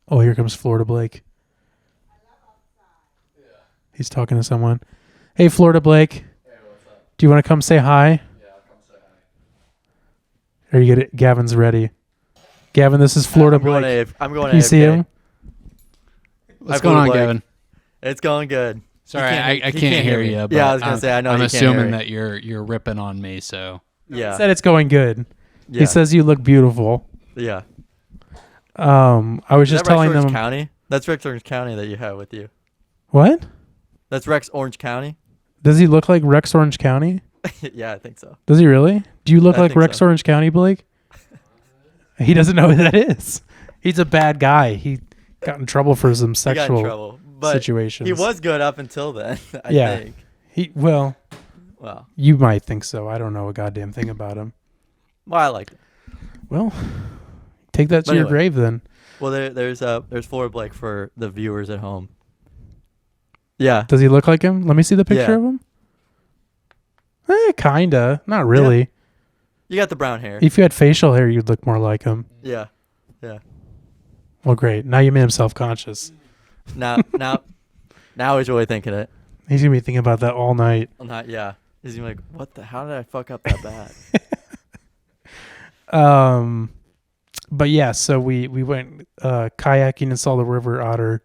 Oh, here comes Florida Blake. He's talking to someone. Hey, Florida Blake. Hey, what's up? Do you want to come say hi? Yeah, I'll come say hi. Are you good? Gavin's ready. Gavin, this is Florida Blake. I'm going Can you see him? What's going on, Blake. Gavin? It's going good. Sorry, I he can't hear you. But Yeah, I was gonna say I know. I'm he can't hear assuming me. that you're ripping on me. So Yeah. He said it's going good. Yeah. He says you look beautiful. Yeah. I was just telling Rex Orange them. County? That's Rex Orange County that you have with you. What? That's Rex Orange County. Does he look like Rex Orange County? Yeah, I think so. Does he really? Do you look I like think Rex so. Orange County, Blake? He doesn't know who that is. He's a bad guy. He got in trouble for some He got in sexual trouble, but situations. he was good up until then. I Yeah. think. Well, Well, you might think so. I don't know a goddamn thing about him. I liked it. Well, take that to But your anyway. grave then. Well, there's Florida Blake for the viewers at home. Yeah. Does he look like him? Let me see the picture Yeah. of him. Kinda. Not really. You got the brown hair. If you had facial hair, you'd look more like him. Yeah. Yeah. Well, great. Now you made him self-conscious. Now he's really thinking it. He's gonna be thinking about that all night. I'm not. Yeah. He's gonna be like, what the? How did I fuck up that bad? But yeah, so we went kayaking and saw the river otter,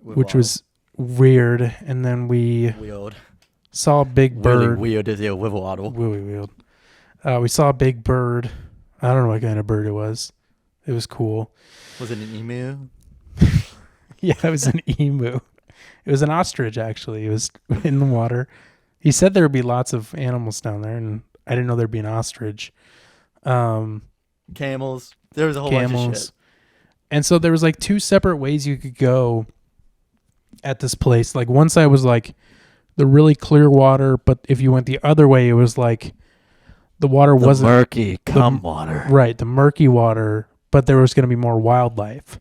which was weird, and then we weird. saw a big Really bird. weird is a wivel otter. Weird. We saw a big bird. I don't know what kind of bird it was. It was cool. Was it an emu? Yeah, it was an emu. It was an ostrich, actually. It was in the water. He said there would be lots of animals down there, and I didn't know there'd be an ostrich. Camels. There was a whole bunch of shit. And so there was like two separate ways you could go at this place. Like one side was like the really clear water, but if you went the other way, it was like the water wasn't murky water. right, the murky water, but there was going to be more wildlife.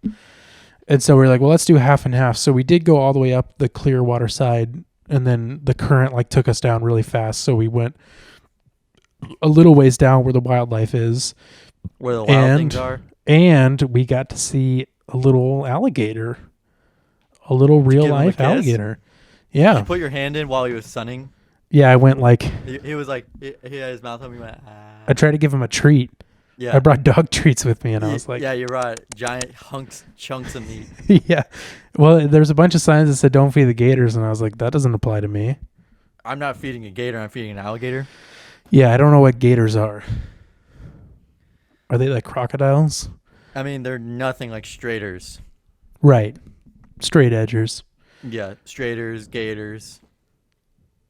And so we were like, well, let's do half and half. So we did go all the way up the clear water side, and then the current like took us down really fast. So we went a little ways down where the wildlife is. Where the wild things are. And we got to see a little alligator, a little real life alligator. Yeah. You put your hand in while he was sunning. Yeah, I went like... He was like, he had his mouth open. He went, ah. I tried to give him a treat. Yeah. I brought dog treats with me, and I was like... Yeah, you're right. Giant chunks of meat. Yeah. Well, there's a bunch of signs that said don't feed the gators, and I was like, that doesn't apply to me. I'm not feeding a gator. I'm feeding an alligator. Yeah, I don't know what gators are. Are they like crocodiles? I mean, they're nothing like straighters. Right. Straight edgers. Yeah, straighters, gators,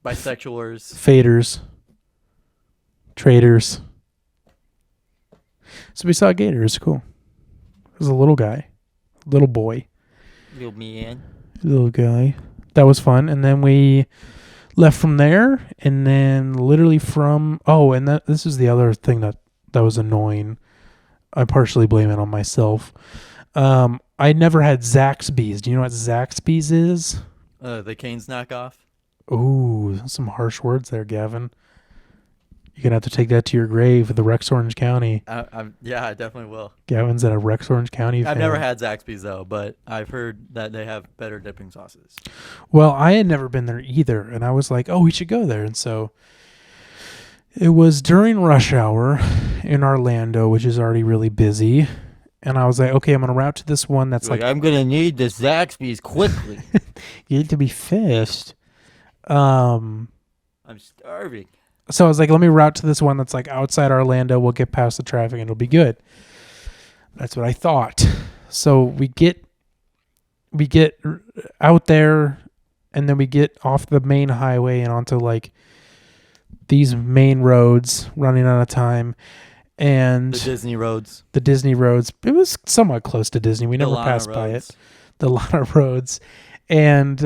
bisexualers. Faders. Traders. So we saw a gator. It's cool. It was a little guy. Little boy. Little man. Little guy. That was fun. And then we left from there, and then literally from this is the other thing that was annoying. I partially blame it on myself. I never had Zaxby's. Do you know what Zaxby's is? The Cane's knockoff. Ooh, some harsh words there, Gavin. You're gonna have to take that to your grave with the Rex Orange County. Yeah, I definitely will. Gavin's at a Rex Orange County fan. I've never had Zaxby's though, but I've heard that they have better dipping sauces. Well, I had never been there either, and I was like, oh, we should go there. And so it was during rush hour in Orlando, which is already really busy. And I was like, okay, I'm going to route to this one that's like I'm going to need this Zaxby's quickly. You need to be fast. I'm starving. So I was like, let me route to this one that's like outside Orlando. We'll get past the traffic and it'll be good. That's what I thought. So we get out there, and then we get off the main highway and onto like these main roads, running out of time. And the Disney roads. It was somewhat close to Disney. We never passed by it. The Lana roads. And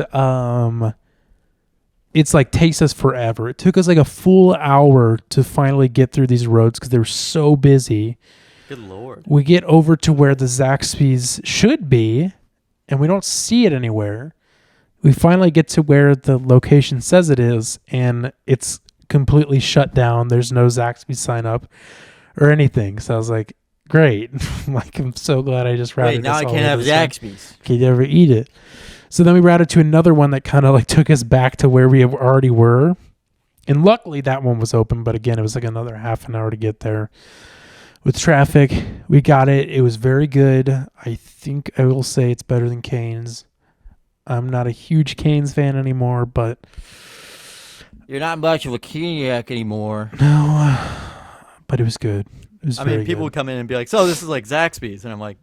it's like takes us forever. It took us like a full hour to finally get through these roads because they were so busy. Good Lord. We get over to where the Zaxby's should be, and we don't see it anywhere. We finally get to where the location says it is, and it's completely shut down. There's no Zaxby's sign up or anything. So I was like, great. I'm so glad I just routed. Wait, now I can't have Zaxby's. Can you ever eat it? So then we routed to another one that kind of like took us back to where we already were. And luckily that one was open, but again, it was like another half an hour to get there. With traffic, we got it. It was very good. I think I will say it's better than Cane's. I'm not a huge Cane's fan anymore, but... You're not much of a Keniac anymore. No, but it was good. It was people good. would come in and be like, so this is like Zaxby's. And I'm like,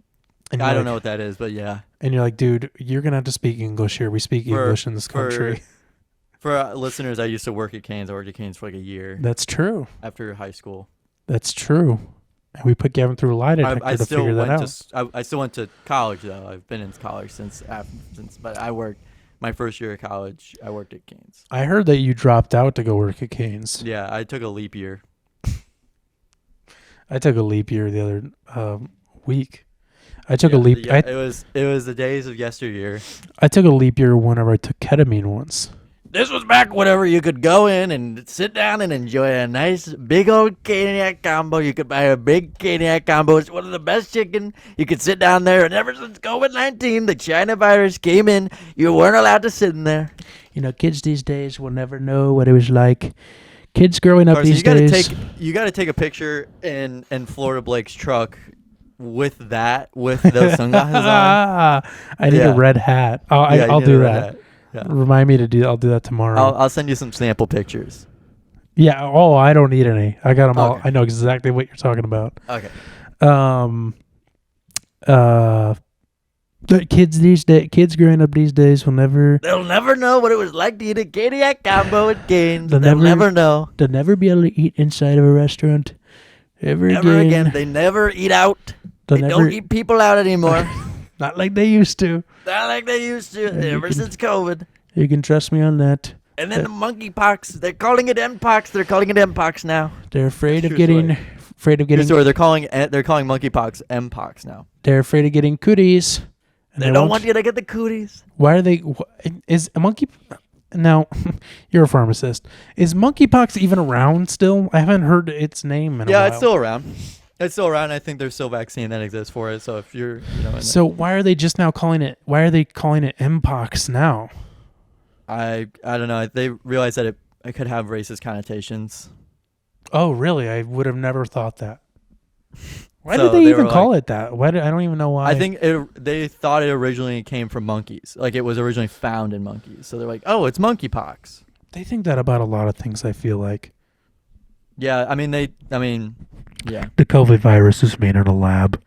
I don't know what that is, but yeah. And you're like, dude, you're going to have to speak English here. We speak English in this country. For listeners, I used to work at Cane's. I worked at Cane's for like a year. That's true. After high school. That's true. And we put Gavin through a lie detector to figure that out. I still went to college, though. I've been in college since, but I worked. My first year of college, I worked at Cane's. I heard that you dropped out to go work at Cane's. Yeah, I took a leap year. I took a leap year the other week. I took a leap. Yeah, it was the days of yesteryear. I took a leap year whenever I took ketamine once. This was back whenever you could go in and sit down and enjoy a nice big old Caniac combo. You could buy a big Caniac combo. It's one of the best chicken. You could sit down there, and ever since COVID-19, the China virus came in, you weren't allowed to sit in there. You know, kids these days will never know what it was like. Kids growing up Carson, these days. You got to take a picture in Florida Blake's truck with those sunglasses on. I need a red hat. I'll do that. Yeah. Remind me to do. I'll do that tomorrow. I'll send you some sample pictures. Yeah. Oh, I don't need any. I got them all. Okay. I know exactly what you're talking about. Okay. The kids growing up these days will never. They'll never know what it was like to eat a Caniac combo at Cane's. They'll never know. They'll never be able to eat inside of a restaurant ever again. They never eat out. They never don't eat people out anymore. Not like they used to. Not like they used to. Ever since COVID. You can trust me on that. And then the monkeypox. They're calling it Mpox. They're calling it Mpox now. They're afraid of True getting. story. Afraid of getting. Sorry, they're calling monkeypox Mpox now. They're afraid of getting cooties. They don't want you to get the cooties. Why are they? Is a monkey? Now, you're a pharmacist. Is monkeypox even around still? I haven't heard its name in a while. Yeah, it's still around. It's still around. I think there's still vaccine that exists for it. So if you're, so why are they just now calling it? Why are they calling it Mpox now? I don't know. They realized that it could have racist connotations. Oh, really? I would have never thought that. Why So did they even call like, it that? I don't even know why. I think they thought it originally came from monkeys. Like it was originally found in monkeys. So they're like, oh, it's monkeypox. They think that about a lot of things, I feel like. Yeah, yeah. The COVID virus is made in a lab.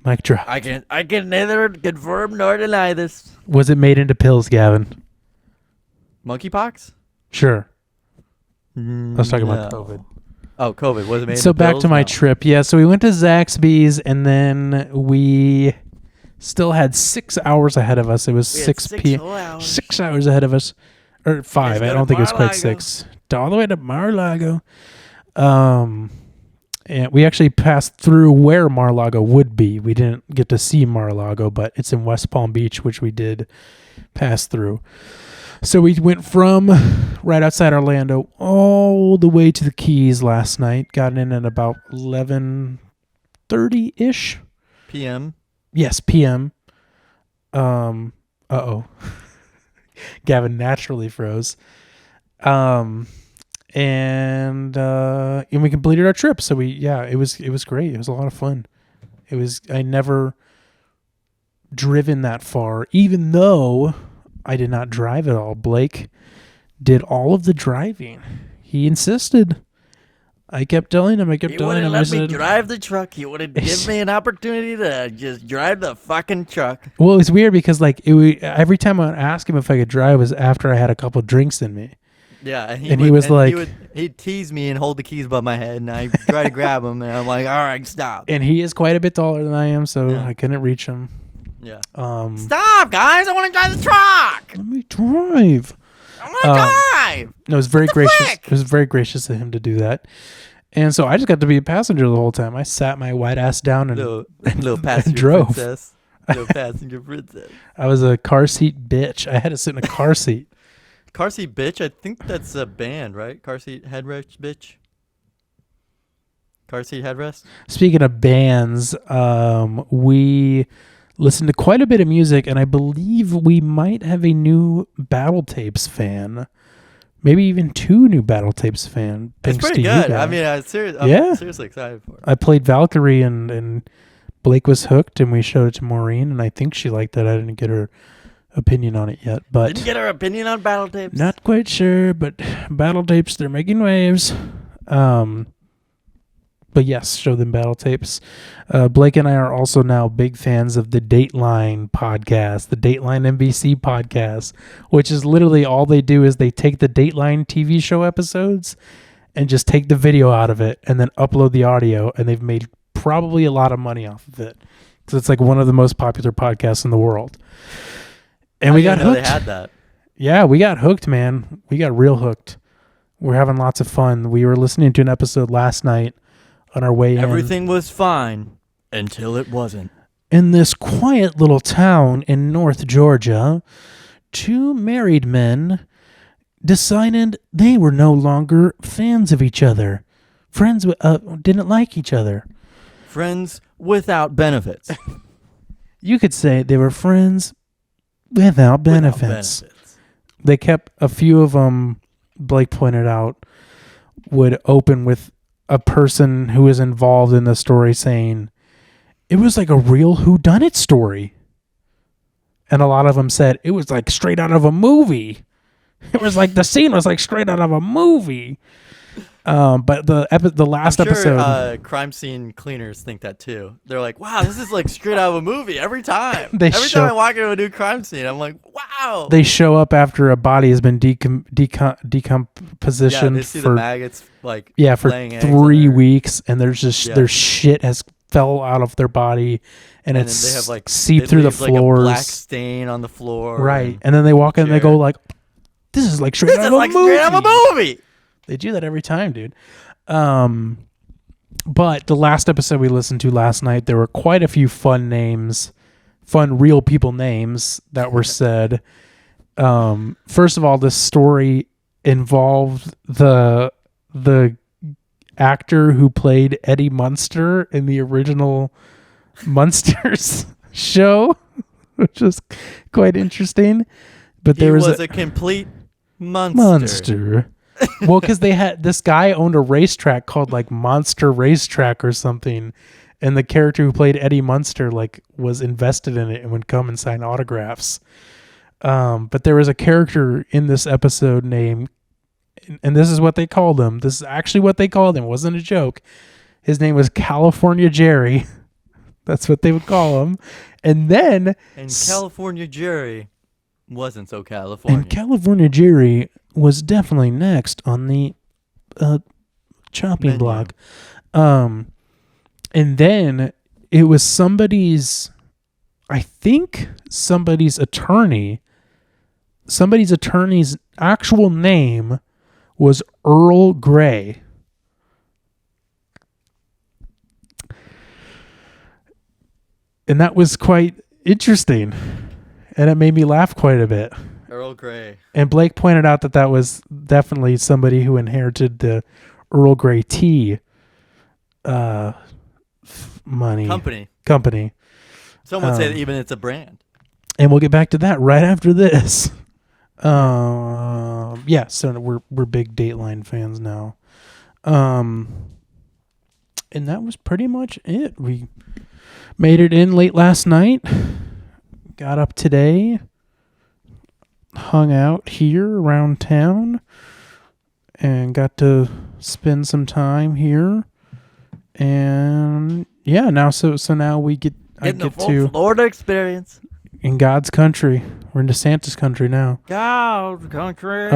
Mic drop. I can neither confirm nor deny this. Was it made into pills, Gavin? Monkeypox? Sure. I was talking about COVID. Oh, COVID. Was it made So into back pills? to my No. trip. Yeah, so we went to Zaxby's, and then we still had 6 hours ahead of us. It was We had 6 6 p.m. whole hours. 6 hours ahead of us. or 5. I go don't to think it was quite Mar-a-Lago. 6. All the way to Mar-a-Lago. And we actually passed through where Mar-a-Lago would be. We didn't get to see Mar-a-Lago, but it's in West Palm Beach, which we did pass through. So we went from right outside Orlando all the way to the Keys last night. Got in at about 11:30-ish. PM. Yes, PM. Uh-oh. Gavin naturally froze. And we completed our trip. So it was great. It was a lot of fun. I never driven that far, even though I did not drive at all. Blake did all of the driving. He insisted. I kept telling him. He wouldn't let me drive the truck. He wouldn't give me an opportunity to just drive the fucking truck. Well, it was weird because every time I would ask him if I could drive was after I had a couple drinks in me. Yeah, and he was like, he'd tease me and hold the keys above my head, and I try to grab him, and I'm like, all right, stop. And he is quite a bit taller than I am, so I couldn't reach him. Yeah. Stop, guys! I want to drive the truck. Let me drive. I want to drive. No, it was very gracious. Frick? It was very gracious of him to do that. And so I just got to be a passenger the whole time. I sat my white ass down and little passenger drove. princess. Little passenger princess. I was a car seat bitch. I had to sit in a car seat. Car seat bitch. I think that's a band, right? Car seat headrest bitch. Car seat headrest. Speaking of bands, we listened to quite a bit of music, and I believe we might have a new Battle Tapes fan. Maybe even 2 new Battle Tapes fan. It's pretty good. I mean, I'm seriously excited for it. I played Valkyrie, and Blake was hooked, and we showed it to Maureen, and I think she liked that. I didn't get her opinion on it yet, but didn't get her opinion on Battle Tapes. Not quite sure, but Battle Tapes, they're making waves. But yes, show them Battle Tapes. Blake and I are also now big fans of the Dateline podcast, the Dateline NBC podcast, which is literally all they do is they take the Dateline TV show episodes and just take the video out of it and then upload the audio, and they've made probably a lot of money off of it because it's like one of the most popular podcasts in the world. And we got hooked. They had that. Yeah, we got hooked, man. We got real hooked. We're having lots of fun. We were listening to an episode last night on our way in. Everything was fine until it wasn't. In this quiet little town in North Georgia, 2 married men decided they were no longer fans of each other. Friends didn't like each other. Friends without benefits. You could say they were friends without benefits. They kept a few of them, Blake pointed out, would open with a person who was involved in the story saying, it was like a real whodunit story. And a lot of them said, it was like straight out of a movie. It was like the scene was like straight out of a movie. But the last episode, crime scene cleaners think that too. They're like, "Wow, this is like straight out of a movie every time." Every time I walk into a new crime scene, I'm like, "Wow." They show up after a body has been decompositioned. Yeah, they see the maggots for 3 weeks, and there's just their shit has fell out of their body, and it's they have like seeped through the floors. Like a black stain on the floor, right? And then they walk in and they go like, "This is like straight out of a movie." They do that every time, dude. But the last episode we listened to last night, there were quite a few fun real people names that were said. First of all, this story involved the actor who played Eddie Munster in the original Munsters show, which was quite interesting. But there was a complete monster. Well, because this guy owned a racetrack called like Monster Racetrack or something, and the character who played Eddie Munster like was invested in it and would come and sign autographs. But there was a character in this episode named, and this is what they called him. This is actually what they called him. It wasn't a joke. His name was California Jerry. That's what they would call him. And then California Jerry wasn't so California. And California Jerry was definitely next on the chopping block. And then it was somebody's attorney somebody's attorney's actual name was Earl Grey. And that was quite interesting. And it made me laugh quite a bit. Earl Grey. And Blake pointed out that that was definitely somebody who inherited the Earl Grey tea money. Company. Some would say that even it's a brand. And we'll get back to that right after this. Yeah, so we're big Dateline fans now. And that was pretty much it. We made it in late last night. Got up today. Hung out here around town. And got to spend some time here. And yeah, now now we get Getting the full Florida experience. In God's country. We're in DeSantis country now. God's country.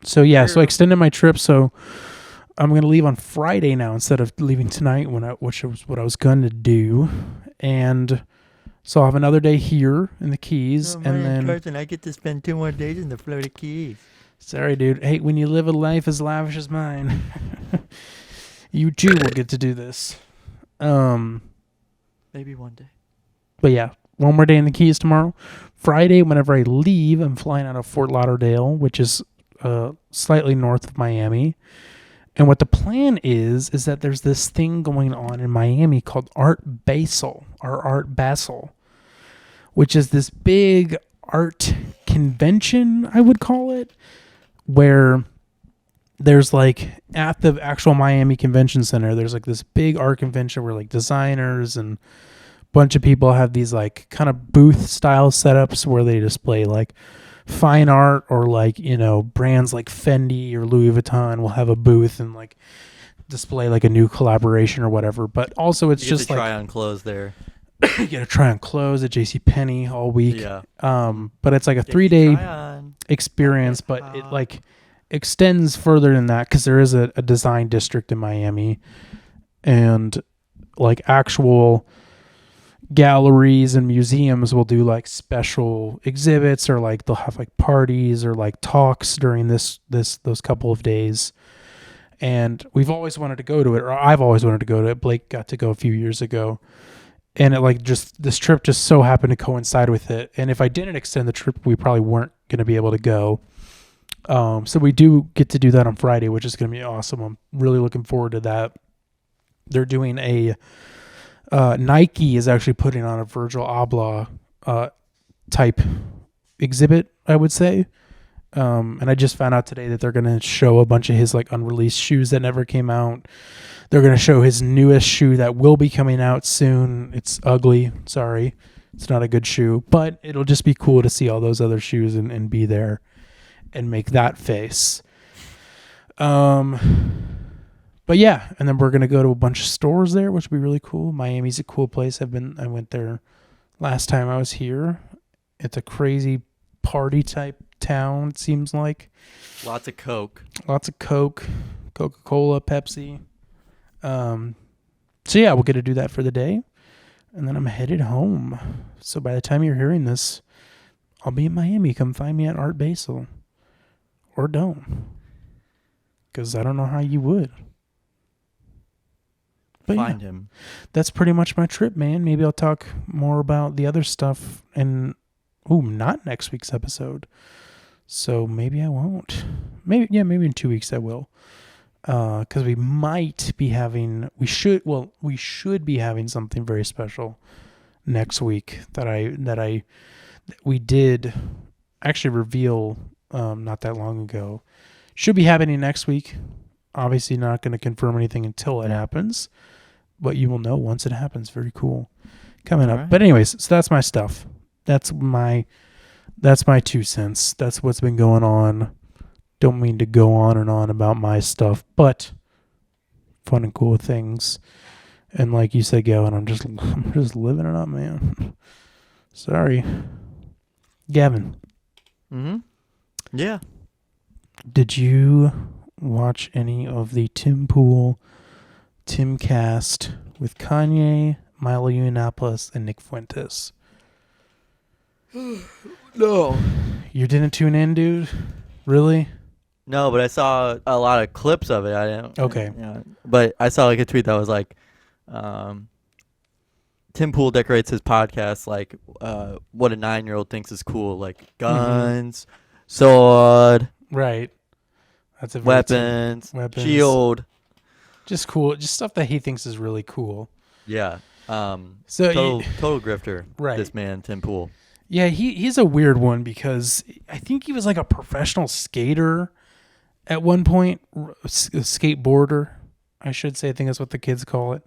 So yeah, so I extended my trip, so I'm gonna leave on Friday now instead of leaving tonight, which was what I was gonna do. And so I'll have another day here in the Keys, and then Carson, I get to spend 2 more days in the Florida Keys. Sorry, dude. Hey, when you live a life as lavish as mine, you too will get to do this. Maybe one day. But yeah, one more day in the Keys tomorrow. Friday, whenever I leave, I'm flying out of Fort Lauderdale, which is slightly north of Miami. And what the plan is that there's this thing going on in Miami called Art Basel, which is this big art convention, I would call it, where there's like at the actual Miami Convention Center, there's like this big art convention where like designers and a bunch of people have these like kind of booth style setups where they display like fine art, or like, you know, brands like Fendi or Louis Vuitton will have a booth and like display like a new collaboration or whatever. But also it's just like try on clothes there. You get to try on clothes at JCPenney all week. Yeah. But it's like a 3-day experience, but it like extends further than that because there is a design district in Miami, and like actual galleries and museums will do like special exhibits, or like they'll have like parties or like talks during those couple of days. And we've always wanted to go to it, or I've always wanted to go to it. Blake got to go a few years ago, and it like just this trip just so happened to coincide with it. And if I didn't extend the trip, we probably weren't going to be able to go. So we do get to do that on Friday, which is going to be awesome. I'm really looking forward to that. They're doing a Nike is actually putting on a Virgil Abloh type exhibit, I would say. And I just found out today that they're going to show a bunch of his like unreleased shoes that never came out. They're going to show his newest shoe that will be coming out soon. It's ugly. Sorry. It's not a good shoe, but it'll just be cool to see all those other shoes and be there and make that face. But yeah, and then we're going to go to a bunch of stores there, which will be really cool. Miami's a cool place. I went there last time I was here. It's a crazy party type town, it seems like. Lots of Coke. Coca-Cola, Pepsi. So yeah, we'll get to do that for the day. And then I'm headed home. So by the time you're hearing this, I'll be in Miami. Come find me at Art Basel. Or don't. Because I don't know how you would. But Find him. That's pretty much my trip, man. Maybe I'll talk more about the other stuff in, not next week's episode. So maybe I won't. Maybe in 2 weeks I will. Because we should be having something very special next week that we did actually reveal not that long ago. Should be happening next week. Obviously not going to confirm anything until it happens, but you will know once it happens. Very cool. Coming up. Right. But anyways, so that's my stuff. That's my 2 cents. That's what's been going on. Don't mean to go on and on about my stuff, but fun and cool things. And like you said, Gavin, I'm just living it up, man. Sorry. Gavin. Mm-hmm. Yeah. Did you watch any of the Tim Pool Timcast with Kanye, Milo Yiannopoulos, and Nick Fuentes? No. You didn't tune in, dude? Really? No, but I saw a lot of clips of it. I didn't. Okay. Yeah, but I saw like a tweet that was like, Tim Pool decorates his podcast like what a 9-year-old thinks is cool, like guns, sword, Right. That's a very weapons, weapons. shield. Just cool. Just stuff that he thinks is really cool. Yeah. So total grifter. Right. This man, Tim Pool. Yeah, he's a weird one because I think he was like a professional skater at one point, a skateboarder, I should say. I think that's what the kids call it.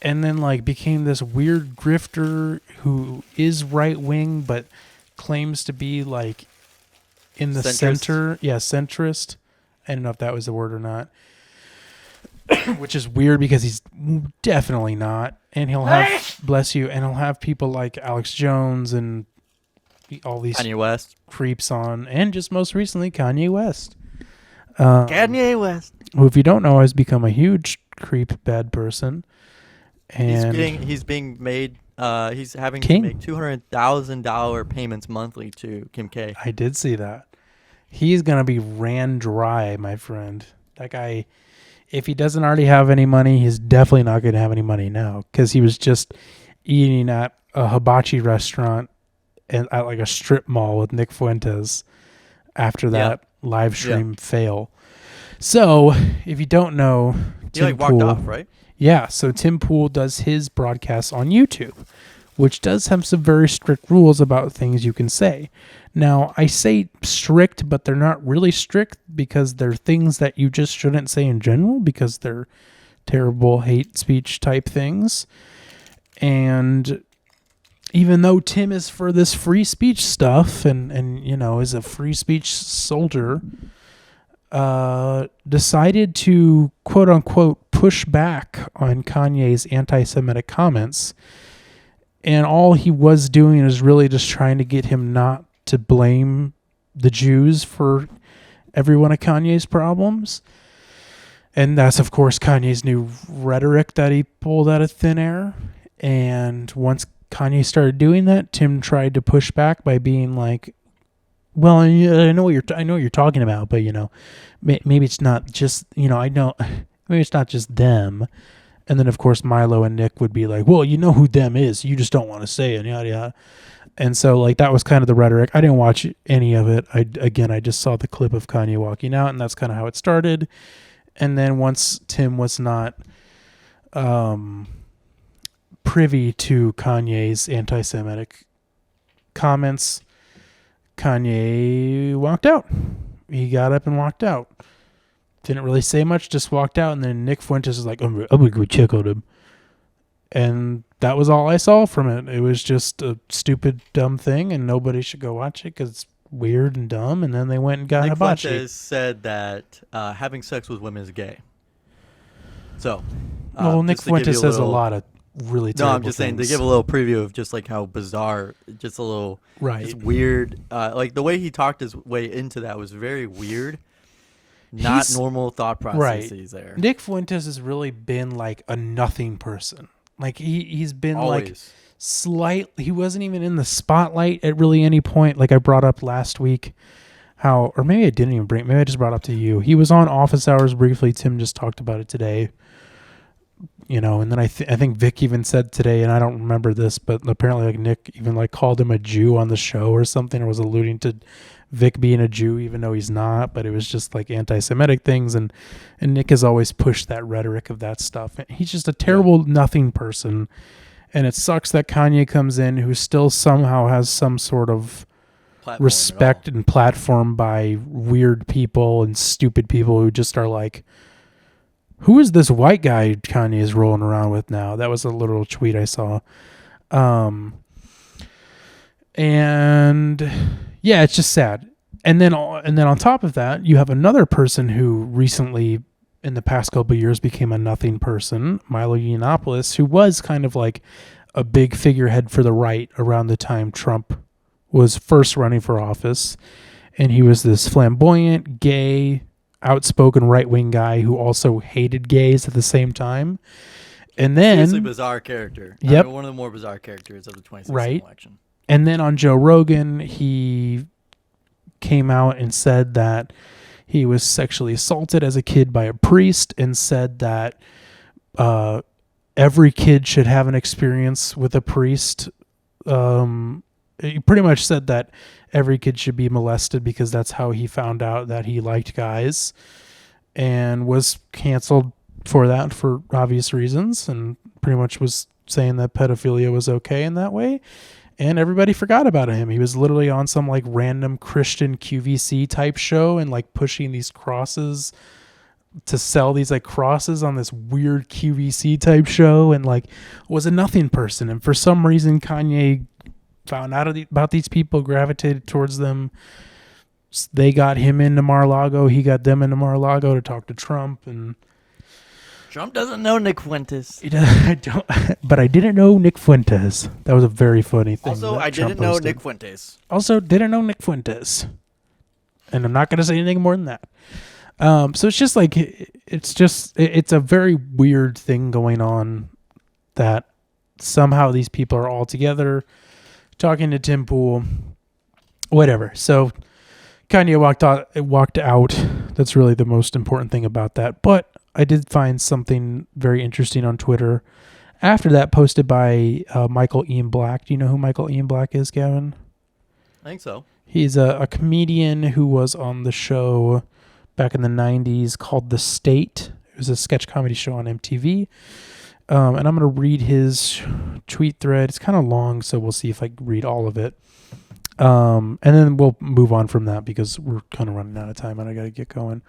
And then like became this weird grifter who is right wing but claims to be like in the Centrist. center. Yeah, centrist. I don't know if that was the word or not. Which is weird because he's definitely not. And he'll have, bless you, and he'll have people like Alex Jones and all these Kanye West. creeps on, and just most recently Kanye West. Kanye West. Who, if you don't know, has become a huge creep bad person. And He's being made. He's having King. to make $200,000 payments monthly to Kim K. I did see that. He's gonna be ran dry, my friend. That guy, if he doesn't already have any money, he's definitely not going to have any money now because he was just eating at a hibachi restaurant and at like a strip mall with Nick Fuentes after that live stream fail. So, if you don't know, He like walked off, right? Yeah, so Tim Pool does his broadcasts on YouTube, which does have some very strict rules about things you can say. Now, I say strict, but they're not really strict because they're things that you just shouldn't say in general because they're terrible hate speech type things. And even though Tim is for this free speech stuff and you know, is a free speech soldier, decided to quote unquote push back on Kanye's anti-Semitic comments. And all he was doing is really just trying to get him not to blame the Jews for every one of Kanye's problems. And that's, of course, Kanye's new rhetoric that he pulled out of thin air. And once Kanye started doing that, Tim tried to push back by being like, well, I know what you're talking about, but, you know, maybe it's not just, you know, maybe it's not just them. And then, of course, Milo and Nick would be like, well, you know who them is. You just don't want to say it, yada, yada. And so, like, that was kind of the rhetoric. I didn't watch any of it. I just saw the clip of Kanye walking out, and that's kind of how it started. And then once Tim was not privy to Kanye's anti-Semitic comments, Kanye walked out. He got up and walked out. Didn't really say much, just walked out. And then Nick Fuentes is like, I'm going to go check on him. And that was all I saw from it. It was just a stupid, dumb thing, and nobody should go watch it because it's weird and dumb. And then they went and got Nick hibachi. Fuentes said that having sex with women is gay. So, Well, Nick just to give Fuentes you says a lot of really terrible No, I'm just saying to things. give a little preview of just like how bizarre, just a little Right. just weird. Like the way he talked his way into that was very weird. Not He's- normal thought processes there. Nick Fuentes has really been like a nothing person. Like he's been Always. like he wasn't even in the spotlight at really any point. Like I brought up last week how, or maybe I didn't even maybe I just brought up to you. He was on Office Hours briefly. Tim just talked about it today. You know, and then I think Vic even said today, and I don't remember this, but apparently like Nick even like called him a Jew on the show or something, or was alluding to Vic being a Jew, even though he's not, but it was just like anti-Semitic things. And Nick has always pushed that rhetoric of that stuff. He's just a terrible nothing person. And it sucks that Kanye comes in who still somehow has some sort of Platform respect at all. and platform by weird people and stupid people who just are like, who is this white guy Kanye is rolling around with now? That was a little tweet I saw. And yeah, it's just sad. And then on top of that, you have another person who recently, in the past couple of years, became a nothing person, Milo Yiannopoulos, who was kind of like a big figurehead for the right around the time Trump was first running for office. And he was this flamboyant, gay, outspoken right-wing guy who also hated gays at the same time. And then Seriously bizarre character. Yep. One of the more bizarre characters of the 2016 Right. election. And then on Joe Rogan, he came out and said that he was sexually assaulted as a kid by a priest, and said that every kid should have an experience with a priest. He pretty much said that every kid should be molested because that's how he found out that he liked guys, and was canceled for that for obvious reasons, and pretty much was saying that pedophilia was okay in that way. And everybody forgot about him. He was literally on some like random Christian QVC type show and like pushing these crosses to sell these like crosses on this weird QVC type show, and like was a nothing person. And for some reason, Kanye found out about these people, gravitated towards them. They got him into Mar-a-Lago. He got them into Mar-a-Lago to talk to Trump. And Trump doesn't know Nick Fuentes. I don't, but I didn't know Nick Fuentes. That was a very funny thing. Also, I didn't know Nick Fuentes. Also, didn't know Nick Fuentes. And I'm not going to say anything more than that. So it's just like, it's a very weird thing going on that somehow these people are all together talking to Tim Pool, whatever. So Kanye walked out. That's really the most important thing about that. But I did find something very interesting on Twitter after that, posted by Michael Ian Black. Do you know who Michael Ian Black is, Gavin? I think so. He's a comedian who was on the show back in the 90s called The State. It was a sketch comedy show on MTV. And I'm going to read his tweet thread. It's kind of long, so we'll see if I can read all of it. And then we'll move on from that because we're kind of running out of time and I got to get going.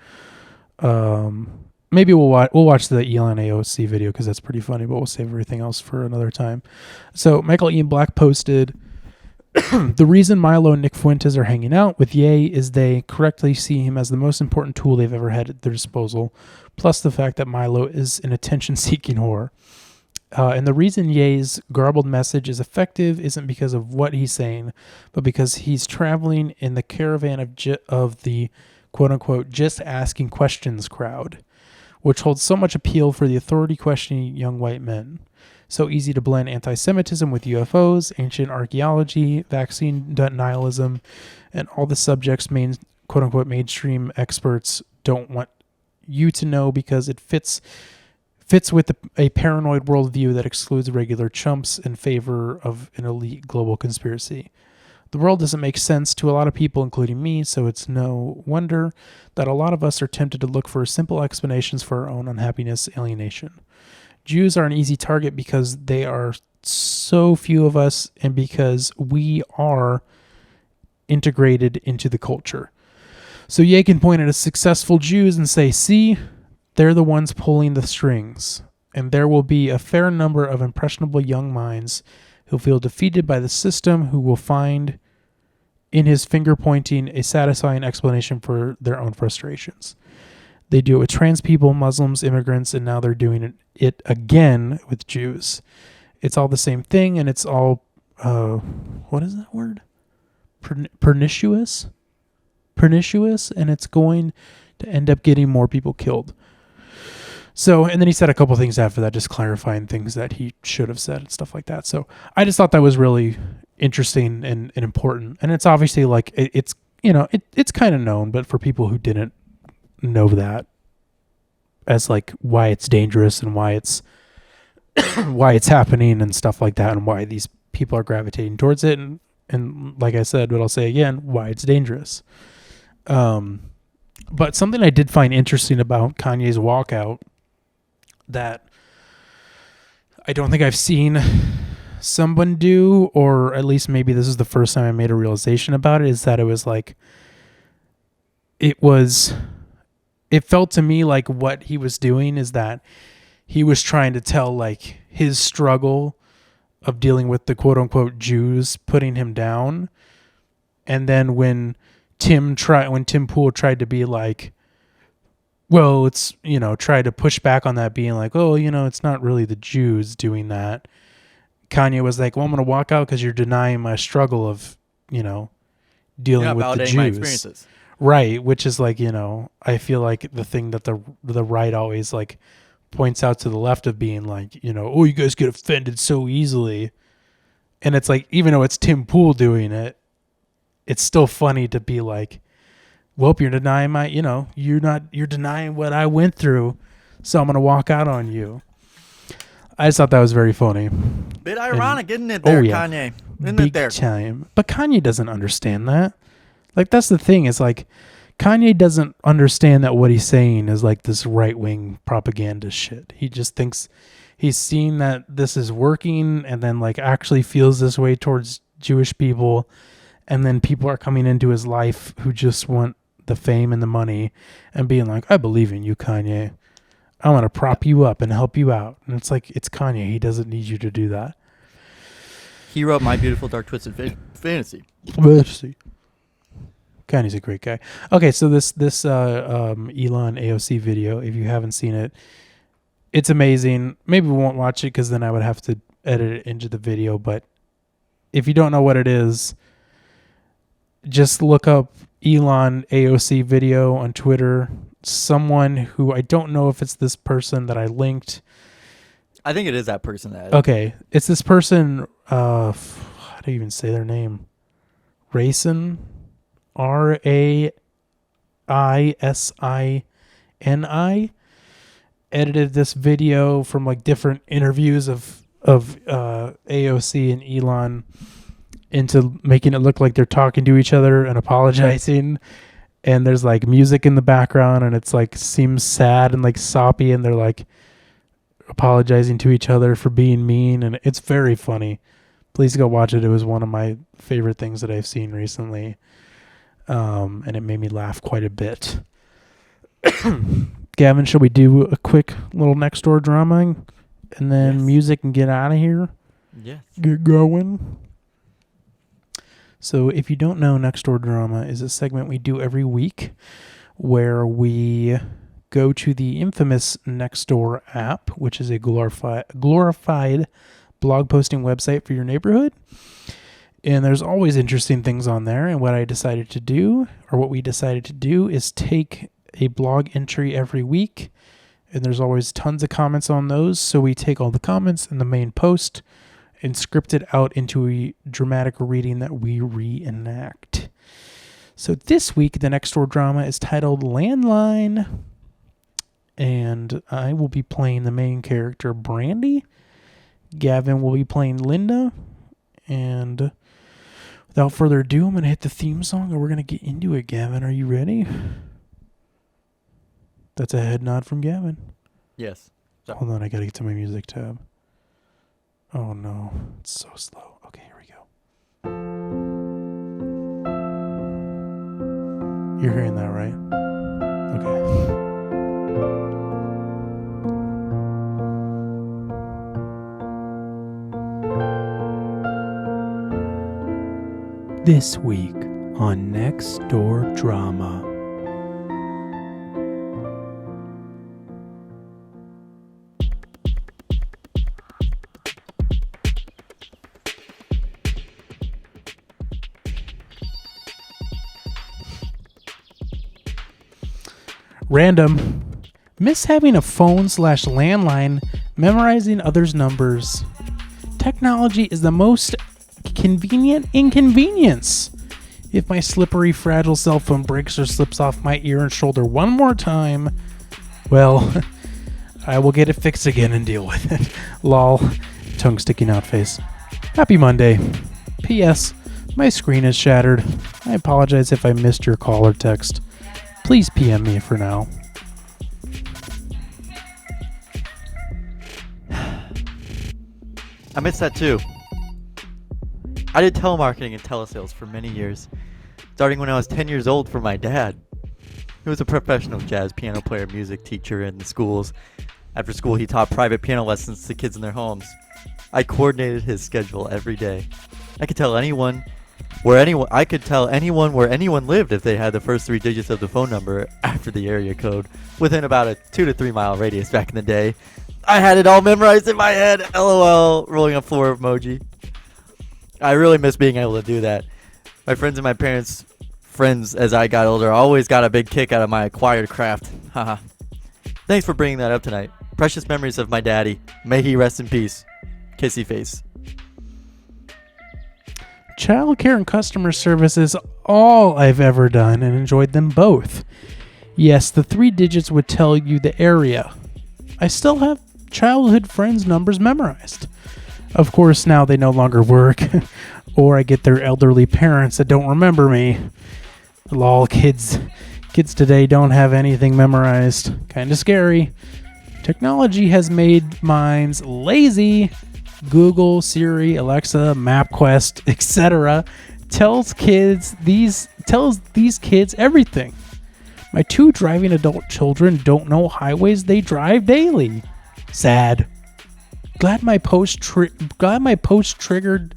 Maybe we'll watch the Elon AOC video because that's pretty funny, but we'll save everything else for another time. So Michael Ian Black posted, the reason Milo and Nick Fuentes are hanging out with Ye is they correctly see him as the most important tool they've ever had at their disposal, plus the fact that Milo is an attention-seeking whore. And the reason Ye's garbled message is effective isn't because of what he's saying, but because he's traveling in the caravan of the quote-unquote just asking questions crowd, which holds so much appeal for the authority-questioning young white men. So easy to blend anti-Semitism with UFOs, ancient archaeology, vaccine denialism, and all the subjects quote-unquote mainstream experts don't want you to know because it fits with a paranoid worldview that excludes regular chumps in favor of an elite global conspiracy. The world doesn't make sense to a lot of people, including me, so it's no wonder that a lot of us are tempted to look for simple explanations for our own unhappiness, alienation. Jews are an easy target because they are so few of us and because we are integrated into the culture. So Ye can point at successful Jews and say, see, they're the ones pulling the strings. And there will be a fair number of impressionable young minds who feel defeated by the system who will find in his finger pointing a satisfying explanation for their own frustrations. They do it with trans people, Muslims, immigrants, and now they're doing it again with Jews. It's all the same thing, and it's all, what is that word? Pernicious? Pernicious, and it's going to end up getting more people killed. So, and then he said a couple things after that, just clarifying things that he should have said and stuff like that. So I just thought that was really interesting and important. And it's obviously like, it's kind of known, but for people who didn't know that as like why it's dangerous and why it's happening and stuff like that and why these people are gravitating towards it. And like I said, but I'll say again, why it's dangerous. But something I did find interesting about Kanye's walkout that I don't think I've seen someone do, or at least maybe this is the first time I made a realization about it, is that it was like, it felt to me like what he was doing is that he was trying to tell like his struggle of dealing with the quote unquote Jews putting him down. And then when Tim Pool tried to be like, well, it's, try to push back on that, being like, oh, it's not really the Jews doing that. Kanye was like, well, I'm going to walk out because you're denying my struggle of, dealing with the Jews. My experiences. Right. Which is like, I feel like the thing that the right always like points out to the left of being like, oh, you guys get offended so easily. And it's like, even though it's Tim Pool doing it, it's still funny to be like, well, you're denying you're denying what I went through, so I'm going to walk out on you. I just thought that was very funny. Bit ironic, isn't it there, Kanye? Isn't Big it there? time. But Kanye doesn't understand that. Like, that's the thing, is like, Kanye doesn't understand that what he's saying is like this right-wing propaganda shit. He just thinks he's seen that this is working, and then like actually feels this way towards Jewish people, and then people are coming into his life who just want the fame and the money and being like, I believe in you, Kanye. I want to prop you up and help you out. And it's like, it's Kanye. He doesn't need you to do that. He wrote My Beautiful Dark Twisted Fantasy. Kanye's a great guy. Okay, so this Elon AOC video, if you haven't seen it, it's amazing. Maybe we won't watch it because then I would have to edit it into the video. But if you don't know what it is, just look up Elon AOC video on Twitter. Someone who, I don't know if it's this person that I linked. I think it is that person. Okay, it's this person. How do you even say their name? Raisini. Raisini edited this video from like different interviews of AOC and Elon into making it look like they're talking to each other and apologizing. And there's like music in the background, and it's like seems sad and like soppy, and they're like apologizing to each other for being mean, and it's very funny. Please go watch it. It was one of my favorite things that I've seen recently. And it made me laugh quite a bit. Gavin, shall we do a quick little next door drama and then music and get out of here? Yes. Get going. So if you don't know, Next Door Drama is a segment we do every week where we go to the infamous Nextdoor app, which is a glorified blog posting website for your neighborhood. And there's always interesting things on there. And what we decided to do is take a blog entry every week. And there's always tons of comments on those. So we take all the comments in the main post and script it out into a dramatic reading that we reenact. So this week, the Next Door Drama is titled Landline. And I will be playing the main character, Brandy. Gavin will be playing Linda. And without further ado, I'm going to hit the theme song and we're going to get into it. Gavin, are you ready? That's a head nod from Gavin. Yes. Sorry. Hold on, I got to get to my music tab. Oh no, it's so slow. Okay, here we go. You're hearing that, right? Okay. This week on Next Door Drama. Random. Miss having a phone/landline, memorizing others' numbers. Technology is the most convenient inconvenience. If my slippery, fragile cell phone breaks or slips off my ear and shoulder one more time, well, I will get it fixed again and deal with it. Lol. Tongue sticking out face. Happy Monday. P.S. My screen is shattered. I apologize if I missed your call or text. Please PM me for now. I miss that too. I did telemarketing and telesales for many years, starting when I was 10 years old for my dad. He was a professional jazz piano player, music teacher in the schools. After school, he taught private piano lessons to kids in their homes. I coordinated his schedule every day. I could tell anyone where anyone lived if they had the first 3 digits of the phone number after the area code within about a 2 to 3 mile radius back in the day. I had it all memorized in my head. LOL, rolling on floor emoji. I really miss being able to do that. My friends and my parents' friends as I got older always got a big kick out of my acquired craft. Haha. Thanks for bringing that up tonight. Precious memories of my daddy. May he rest in peace. Kissy face. Childcare and customer service is all I've ever done and enjoyed them both. Yes, the 3 digits would tell you the area. I still have childhood friends' numbers memorized. Of course, now they no longer work, or I get their elderly parents that don't remember me. Lol, kids today don't have anything memorized. Kinda scary. Technology has made minds lazy. Google, Siri, Alexa, MapQuest, etc. tells these kids everything. My 2 driving adult children don't know highways they drive daily. Sad. Glad my post triggered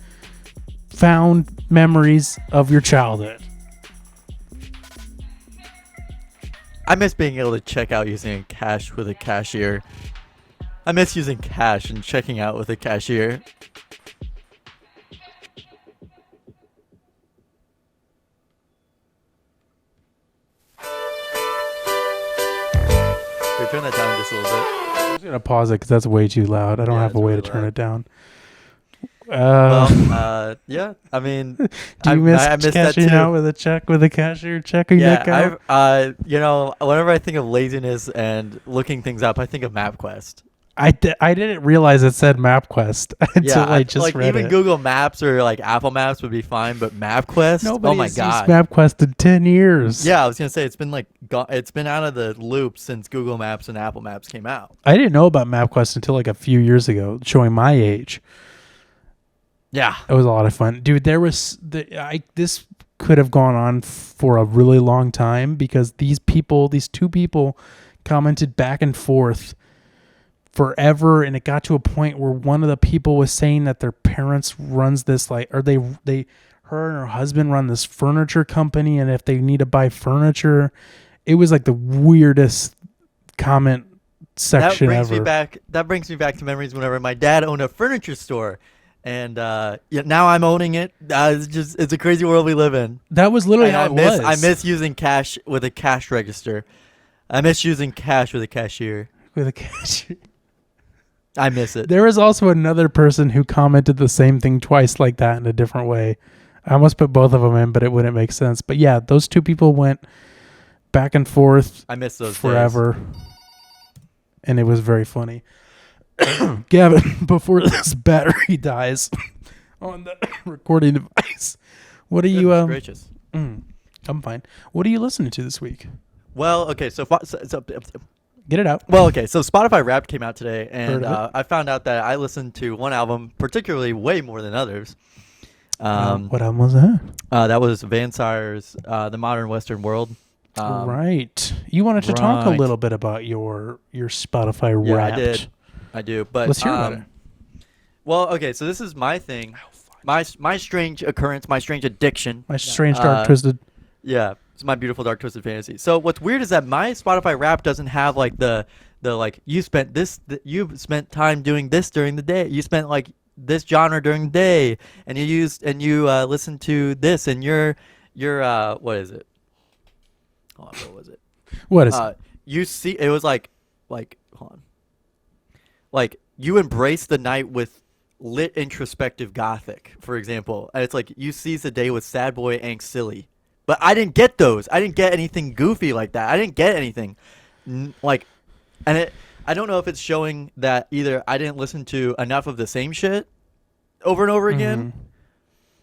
found memories of your childhood. I miss being able to check out using cash with a cashier. I miss using cash and checking out with a cashier. Can we turn that down just a little bit? I'm just gonna pause it because that's way too loud. I don't have a way to turn it down. Yeah. I mean, do you miss I miss that cashing too. out with a cashier checking that out? Yeah, whenever I think of laziness and looking things up, I think of MapQuest. I didn't realize it said MapQuest until I just read even it. Google Maps or like Apple Maps would be fine, but MapQuest, oh my Nobody's god, used MapQuest in 10 years. yeah, I was gonna say it's been it's been out of the loop since Google Maps and Apple Maps came out. I didn't know about MapQuest until like a few years ago, showing my age. Yeah, It was a lot of fun, dude. This could have gone on for a really long time because these 2 people commented back and forth forever, and it got to a point where one of the people was saying that their parents runs this her and her husband run this furniture company, and if they need to buy furniture, it was like the weirdest comment section ever. That brings me back to memories whenever my dad owned a furniture store. And now I'm owning it. It's a crazy world we live in. That was literally how it was. I miss using cash with a cash register. I miss using cash with a cashier. With a cashier. I miss it. There was also another person who commented the same thing twice like that in a different way. I almost put both of them in, but it wouldn't make sense. But yeah, those 2 people went back and forth. I miss those forever. And it was very funny. Gavin, before this battery dies on the recording device, what are you? Gracious. I'm fine. What are you listening to this week? Well, okay, so Get it out. Well, okay, so Spotify Wrapped came out today, and I found out that I listened to one album particularly way more than others. What album was that? That was Van Sire's The Modern Western World. Right. You wanted to talk a little bit about your Spotify Wrapped. Yeah, I do. But let's hear about it. Well, okay, so this is my thing. My strange occurrence, my strange addiction. My strange dark twisted. Yeah, it's my beautiful dark twisted fantasy. So what's weird is that my Spotify Wrapped doesn't have like the like you spent time doing this during the day. You spent like this genre during the day, and you listened to this, and your what is it? Hold on, what was it? What is it? You see, it was like hold on. Like you embrace the night with lit introspective gothic, for example. And it's like you seize the day with sad boy angst silly. But I didn't get those. I didn't get anything goofy like that. I didn't get anything I don't know if it's showing that either I didn't listen to enough of the same shit over and over again.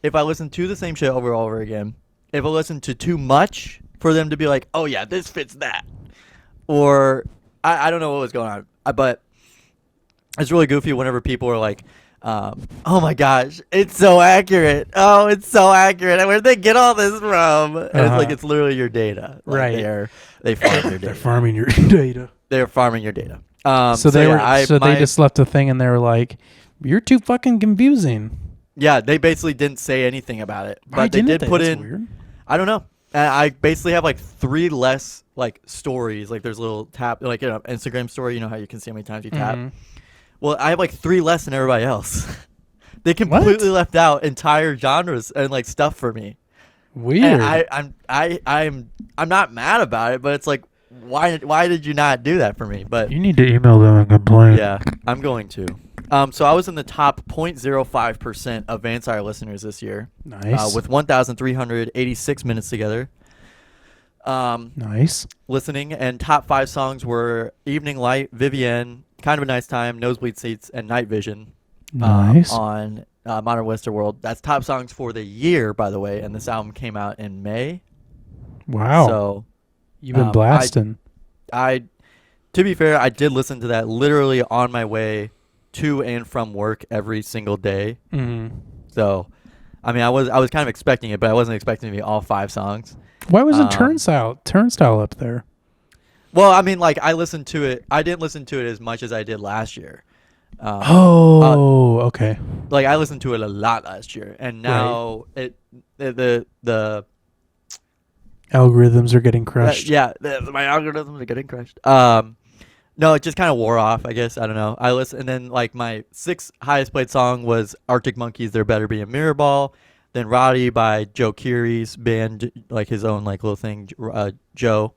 If I listen to the same shit over and over again, if I listen to too much for them to be like, oh yeah, this fits that, or I don't know what was going on, but it's really goofy whenever people are like, oh my gosh, it's so accurate. Oh, it's so accurate. Where'd they get all this from? And it's like, it's literally your data. Like right. They farm your data. They're farming your data. They're farming your data. They just left a thing and they were like, you're too fucking confusing. Yeah, they basically didn't say anything about it. But they did put in. Weird. I don't know. I basically have like 3 less like stories. Like there's a little tap, like Instagram story. You know how you can see how many times you tap. Well, I have like 3 less than everybody else. They completely left out entire genres and like stuff for me. Weird. And I'm not mad about it, but it's like, why did you not do that for me? But you need to email them and complain. Yeah, I'm going to. So I was in the top 0.05% of Vansire listeners this year. Nice. With 1,386 minutes together. Nice. Listening, and top 5 songs were Evening Light, Vivienne, Kind of a Nice Time, Nosebleed Seats, and Night Vision. Nice. On Modern Western World. That's top songs for the year, by the way, and this album came out in May. Wow. So you've been blasting. To be fair, I did listen to that literally on my way to and from work every single day. Mm-hmm. So, I mean, I was kind of expecting it, but I wasn't expecting it to be all 5 songs. Why wasn't Turnstile up there? Well, I mean, like I listened to it. I didn't listen to it as much as I did last year. Okay. Like I listened to it a lot last year, and now the algorithms are getting crushed. my algorithms are getting crushed. No, it just kind of wore off, I guess. I don't know. I listened, and then like my 6th highest played song was Arctic Monkeys' "There Better Be a Mirror Ball." Then Roddy by Joe Keery's band, like his own like little thing, Joe.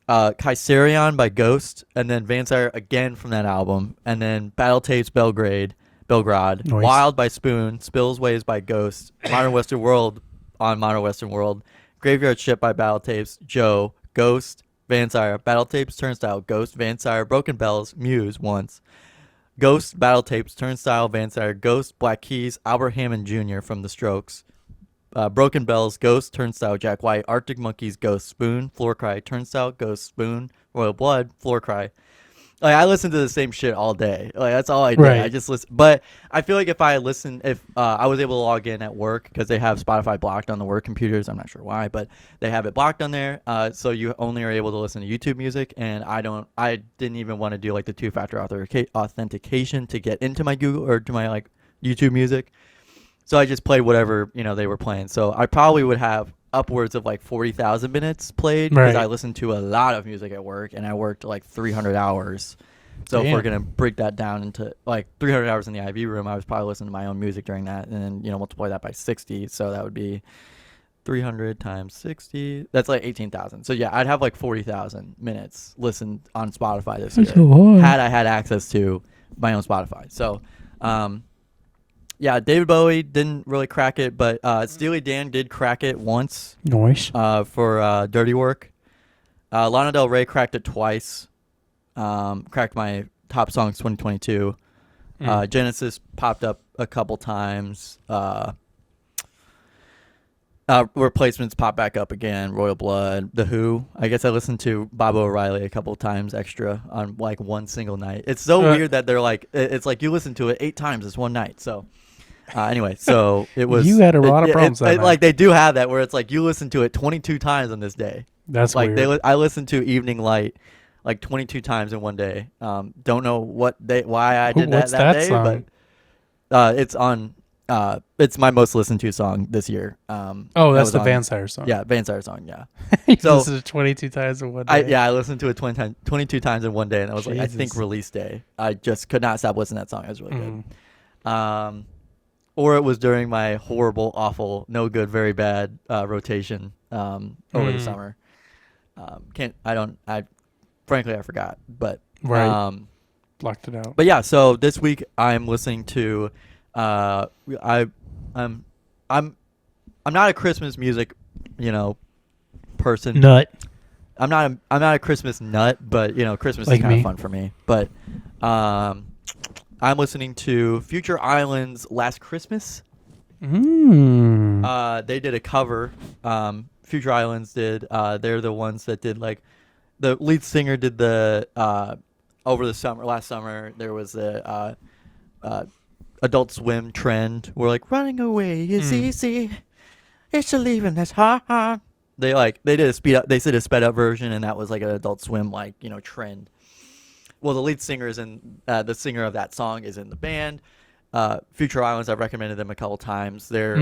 Kaiserion by Ghost, and then Vansire again from that album, and then Battle Tapes Belgrade, Nice. Wild by Spoon, Spills Waves by Ghost, Modern Western World on Modern Western World, Graveyard Ship by Battle Tapes, Joe, Ghost, Vansire, Battle Tapes, Turnstile, Ghost, Vansire, Broken Bells, Muse once, Ghost, Battle Tapes, Turnstile, Vansire, Ghost, Black Keys, Albert Hammond Jr. from The Strokes, Broken Bells, Ghost, Turnstile, Jack White, Arctic Monkeys, Ghost, Spoon, Floor Cry, Turnstile, Ghost, Spoon, Royal Blood, Floor Cry. Like I listen to the same shit all day. Like that's all I do. Right. I just listen. But I feel like if I was able to log in at work, because they have Spotify blocked on the work computers. I'm not sure why, but they have it blocked on there. So you only are able to listen to YouTube music, and I didn't even want to do like the 2-factor authentication to get into my Google or to my like YouTube music. So I just played whatever, they were playing. So I probably would have upwards of like 40,000 minutes played because I listened to a lot of music at work, and I worked like 300 hours. So if we're going to break that down into like 300 hours in the IV room, I was probably listening to my own music during that, and then, multiply that by 60. So that would be 300 times 60. That's like 18,000. So yeah, I'd have like 40,000 minutes listened on Spotify this year had I had access to my own Spotify. So, yeah, David Bowie didn't really crack it, but Steely Dan did crack it once. Nice. For Dirty Work. Lana Del Rey cracked it twice. Cracked my top songs 2022. Genesis popped up a couple times. Replacements popped back up again. Royal Blood. The Who. I guess I listened to Bob O'Reilly a couple times extra on like one single night. It's so weird that they're like, it's like you listen to it 8 times this one night. So anyway, so it was. You had a lot of problems. Like they do have that where it's like you listen to it 22 times on this day. That's like weird. I listened to Evening Light like 22 times in one day. Don't know why I did that day, song? but it's on. It's my most listened to song this year. That's the Vansire song. Yeah, Vansire song. Yeah. So listened to 22 times in one day. I listened to it 22 times in one day, and I was like, I think release day. I just could not stop listening to that song. It was really good. Or it was during my horrible, awful, no good, very bad rotation over the summer. Frankly, I forgot, but blocked it out. But yeah, so this week I'm listening to. I'm not a Christmas music, person. Nut. I'm not a Christmas nut, but Christmas like is kind me. of fun for me. But I'm listening to Future Island's Last Christmas. They did a cover. Future Islands did. They're the ones that did like the lead singer did the over the summer. Last summer there was a Adult Swim trend. We're like running away is easy. It's a leaving that's hard. They did a speed up. They did a sped up version, and that was like an Adult Swim trend. Well, the lead singer is in the singer of that song is in the band. Future Islands, I've recommended them a couple times. They're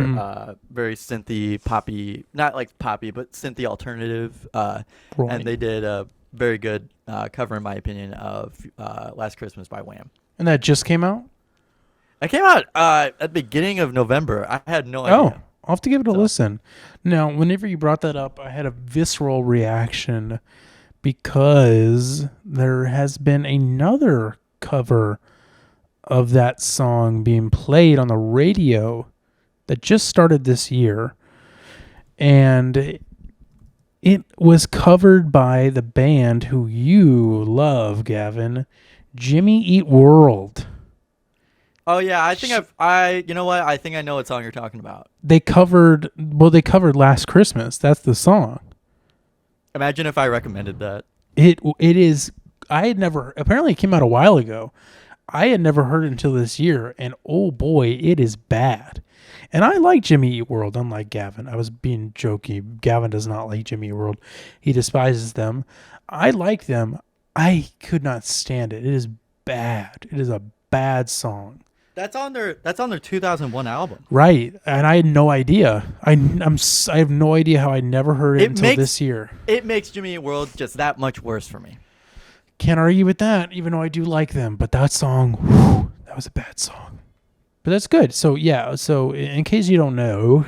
very synthy, poppy, not like poppy, but synthy alternative. And they did a very good cover, in my opinion, of Last Christmas by Wham. And that just came out? It came out at the beginning of November. I had no idea. Oh, I'll have to give it a listen. Now, whenever you brought that up, I had a visceral reaction because there has been another cover of that song being played on the radio that just started this year. And it was covered by the band who you love, Gavin, Jimmy Eat World. Oh yeah, I think you know what? I think I know what song you're talking about. They covered Last Christmas. That's the song. Imagine if I recommended that. It is. I had never. Apparently, it came out a while ago. I had never heard it until this year, and oh boy, it is bad. And I like Jimmy Eat World, unlike Gavin. I was being jokey. Gavin does not like Jimmy Eat World. He despises them. I like them. I could not stand it. It is bad. It is a bad song. That's on their 2001 album. Right, and I had no idea. I have no idea how I never heard it until this year. It makes Jimmy Eat World just that much worse for me. Can't argue with that, even though I do like them. But that song, whew, that was a bad song. But that's good. So yeah. So in case you don't know,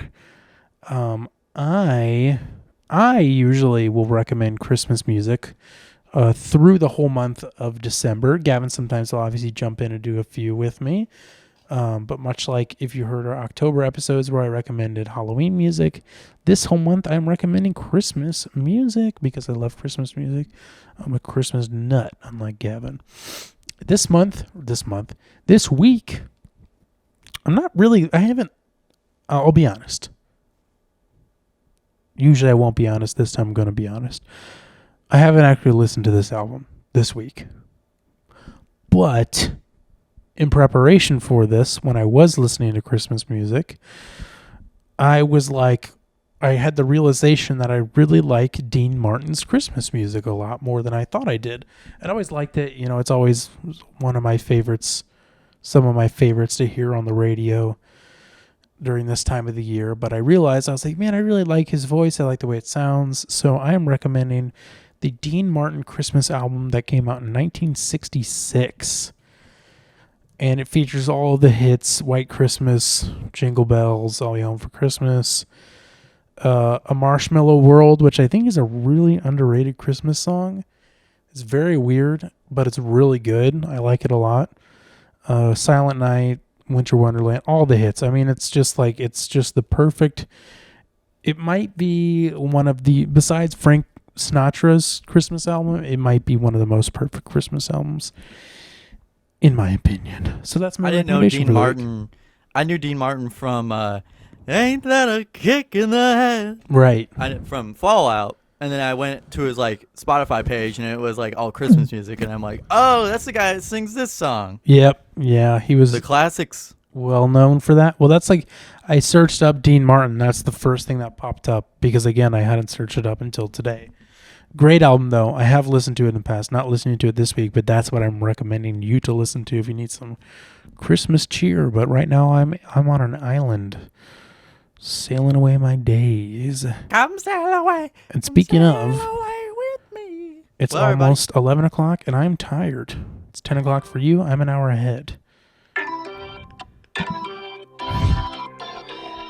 I usually will recommend Christmas music through the whole month of December. Gavin sometimes will obviously jump in and do a few with me. But much like if you heard our October episodes where I recommended Halloween music, this whole month I'm recommending Christmas music because I love Christmas music. I'm a Christmas nut, unlike Gavin. This week, I'll be honest. Usually I won't be honest. This time I'm going to be honest. I haven't actually listened to this album this week. But in preparation for this, when I was listening to Christmas music, I had the realization that I really like Dean Martin's Christmas music a lot more than I thought I did. I always liked it. You know, it's always one of my favorites, some of my favorites to hear on the radio during this time of the year. But I realized, I was like, man, I really like his voice. I like the way it sounds. So I am recommending the Dean Martin Christmas album that came out in 1966. And it features all of the hits: White Christmas, Jingle Bells, All You Home for Christmas, A Marshmallow World, which I think is a really underrated Christmas song. It's very weird, but it's really good. I like it a lot. Silent Night, Winter Wonderland, all the hits. I mean, it's just the perfect. It might be one of the, besides Frank Sinatra's Christmas album, it might be one of the most perfect Christmas albums, in my opinion. So that's my recommendation. I knew Dean Martin from Ain't That a Kick in the Head? Right. From Fallout. And then I went to his Spotify page and it was all Christmas music, and I'm like, oh, that's the guy that sings this song. Yep. Yeah, he was the classics. Well known for that. Well, that's I searched up Dean Martin. That's the first thing that popped up because, again, I hadn't searched it up until today. Great album, though. I have listened to it in the past. Not listening to it this week, but that's what I'm recommending you to listen to if you need some Christmas cheer. But right now, I'm on an island, sailing away my days. Come sail away. And speaking of, away with me. It's almost 11 o'clock, and I'm tired. It's 10 o'clock for you. I'm an hour ahead.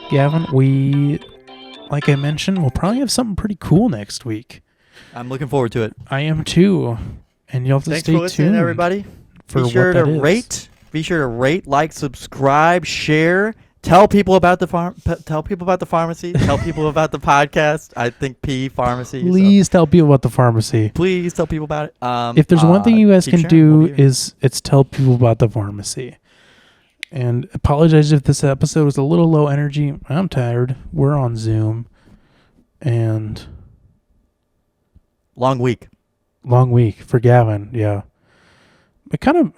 Gavin, like I mentioned, we'll probably have something pretty cool next week. I'm looking forward to it. I am too. And you'll have to stay tuned. Thanks for listening, everybody. Be sure to rate, like, subscribe, share. Tell people about the Tell people about the pharmacy. Tell people about the podcast. I think P Pharmacy. Please tell people about the pharmacy. Please tell people about it. If there's one thing you guys can do is it's tell people about the pharmacy. And apologize if this episode was a little low energy. I'm tired. We're on Zoom. And long week for Gavin. Yeah. But kind of,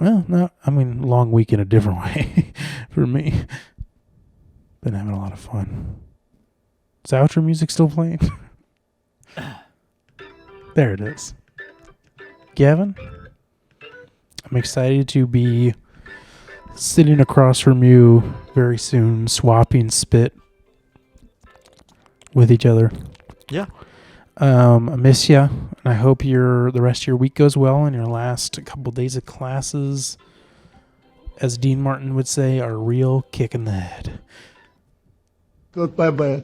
long week in a different way for me. Been having a lot of fun. Is outro music still playing? There it is. Gavin, I'm excited to be sitting across from you very soon, swapping spit with each other. Yeah. I miss you, and I hope the rest of your week goes well, and your last couple days of classes, as Dean Martin would say, are a real kick in the head. Goodbye, bye.